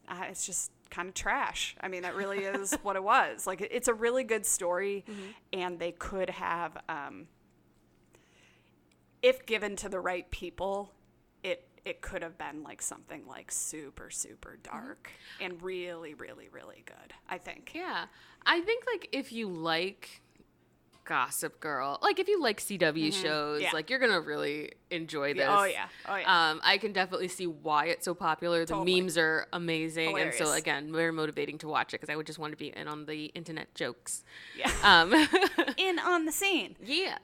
kind of trash. I mean, that really is what it was. Like, it's a really good story, and they could have, if given to the right people, it could have been like something like super, super dark and really, really, really good, I think. Yeah. I think, like, if you like Gossip Girl, like, if you like CW shows, like, you're gonna really enjoy this. Oh, yeah. I can definitely see why it's so popular. The memes are amazing. Hilarious. And so, again, very motivating to watch it because I would just want to be in on the internet jokes. Yeah. In on the scene. Yeah.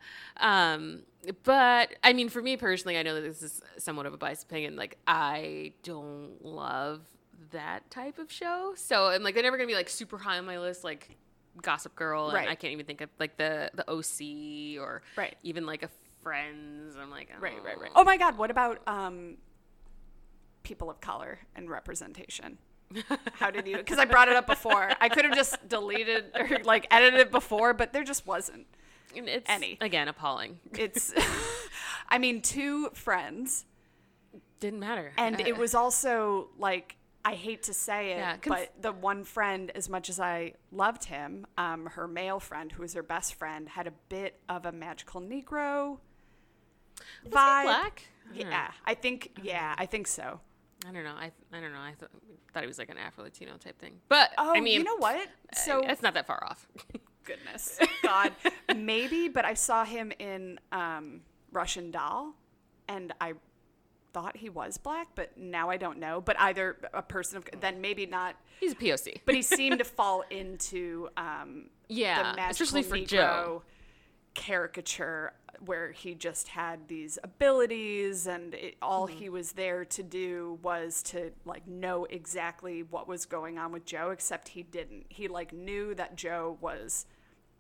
But, I mean, for me personally, I know that this is somewhat of a biased opinion. Like, I don't love that type of show. So, I'm like, they're never going to be, like, super high on my list, like Gossip Girl. And I can't even think of, like, the OC or even, like, a Friends. I'm like, oh. Right. Oh, my God. What about people of color and representation? How did you... Because I brought it up before. I could have just deleted or, like, edited it before, but there just wasn't. It's, any. Again, appalling. It's, I mean, 2 friends. Didn't matter. And it was also, like, I hate to say it, Yeah, but the one friend, as much as I loved him, her male friend, who was her best friend, had a bit of a magical Negro vibe. Was he black? I think so. I don't know. I don't know. I thought he was like an Afro-Latino type thing. But, I mean... you know what? So it's not that far off. Goodness. God. Maybe, but I saw him in Russian Doll, and I thought he was black, but now I don't know. But either a person of... Then maybe not... He's a POC. But he seemed to fall into the magical especially for Negro Joe. Caricature where he just had these abilities, and all he was there to do was to, like, know exactly what was going on with Joe, except he didn't. He, like, knew that Joe was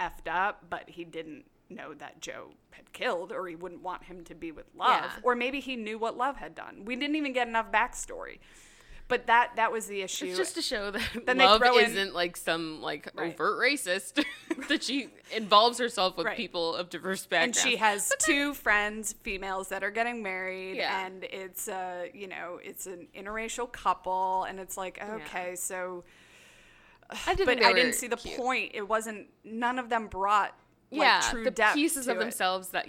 effed up, but he didn't know that Joe had killed, or he wouldn't want him to be with Love. Yeah. Or maybe he knew what Love had done. We didn't even get enough backstory. But that was the issue. It's just to show that then Love isn't like some like overt racist, that she involves herself with people of diverse backgrounds. And she has 2 friends, females, that are getting married, and it's it's an interracial couple, and it's like, okay, so I didn't see the point. It wasn't, none of them brought true the depth pieces to of it. themselves that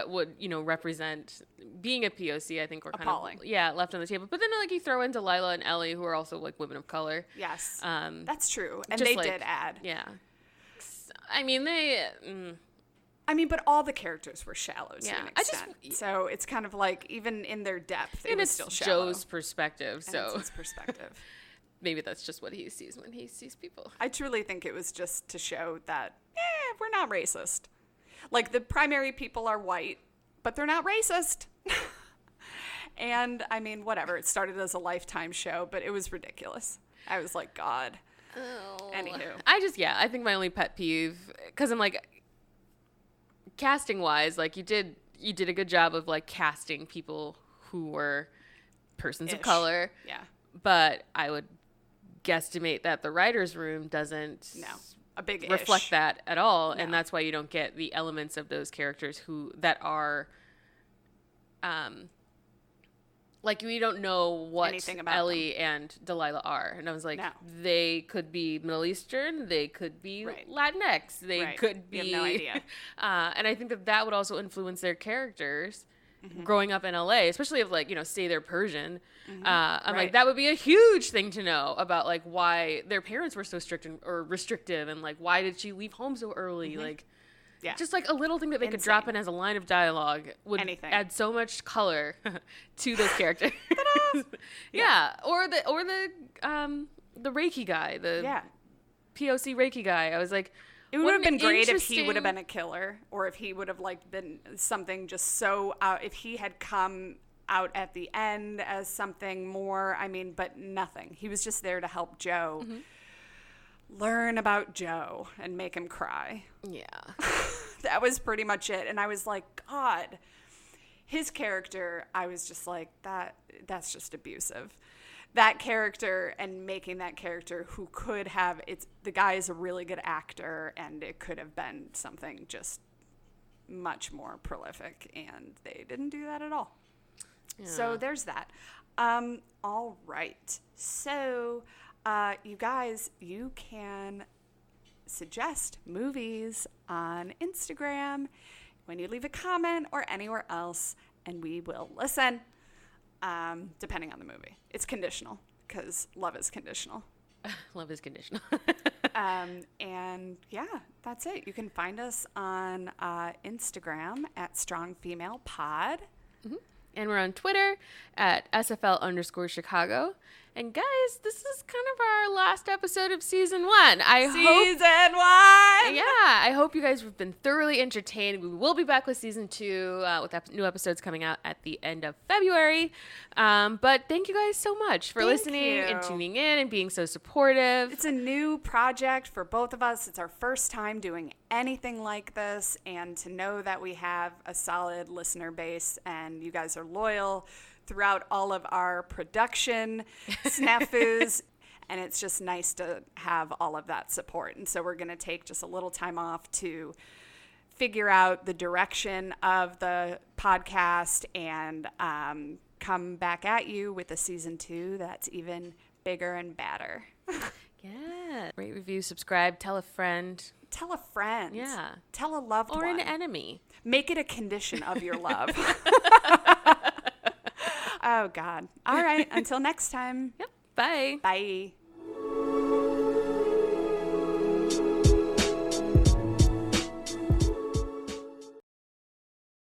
would represent being a POC. I think were kind appalling. Of left on the table. But then like you throw in Delilah and Ellie, who are also like women of color. Yes, that's true, and just, they like, did add. Yeah, I mean but all the characters were shallow to an extent. So it's kind of like, even in their depth, it was still shallow. Joe's perspective, so it's his perspective. Maybe that's just what he sees when he sees people. I truly think it was just to show that, we're not racist. Like, the primary people are white, but they're not racist. And, I mean, whatever. It started as a Lifetime show, but it was ridiculous. I was like, God. Oh. Anywho. I think my only pet peeve, because I'm like, casting-wise, like, you did a good job of, like, casting people who were persons of color. Yeah. But I would guesstimate that the writer's room doesn't reflect that at all, and that's why you don't get the elements of those characters that are like, we don't know what Ellie and Delilah are, and I was like, they could be Middle Eastern, they could be Latinx, they could be, you have no idea. And I think that would also influence their characters. Growing up in LA, especially if, like, say they're Persian, I'm like, that would be a huge thing to know about, like, why their parents were so strict or restrictive, and like, why did she leave home so early? Like, Yeah. Just like a little thing that they could drop in as a line of dialogue would add so much color to those characters. Yeah. Or the Reiki guy, the POC Reiki guy. I was like, it would have been great if he would have been a killer, or if he would have like been something just so out, if he had come out at the end as something more, I mean, but nothing. He was just there to help Joe learn about Joe and make him cry. Yeah. That was pretty much it. And I was like, God, his character, I was just like, that's just abusive. That character and making that character who could have, the guy is a really good actor, and it could have been something just much more prolific, and they didn't do that at all. Yeah. So there's that. All right. So you guys, you can suggest movies on Instagram when you leave a comment or anywhere else, and we will listen. Depending on the movie. It's conditional, because love is conditional. Love is conditional. And yeah, that's it. You can find us on Instagram at strongfemalepod. Mm-hmm. And we're on Twitter at SFL_Chicago. And guys, this is kind of our last episode of season 1. I hope you guys have been thoroughly entertained. We will be back with season 2 with new episodes coming out at the end of February. But thank you guys so much for listening and tuning in and being so supportive. It's a new project for both of us. It's our first time doing anything like this, and to know that we have a solid listener base and you guys are loyal throughout all of our production snafus, and it's just nice to have all of that support. And so we're going to take just a little time off to figure out the direction of the podcast and come back at you with a season 2 that's even bigger and badder. Yeah. Rate, review, subscribe, tell a friend. Tell a friend. Yeah. Tell a loved one. Or an enemy. Make it a condition of your love. Oh, God. All right. Until next time. Yep. Bye. Bye.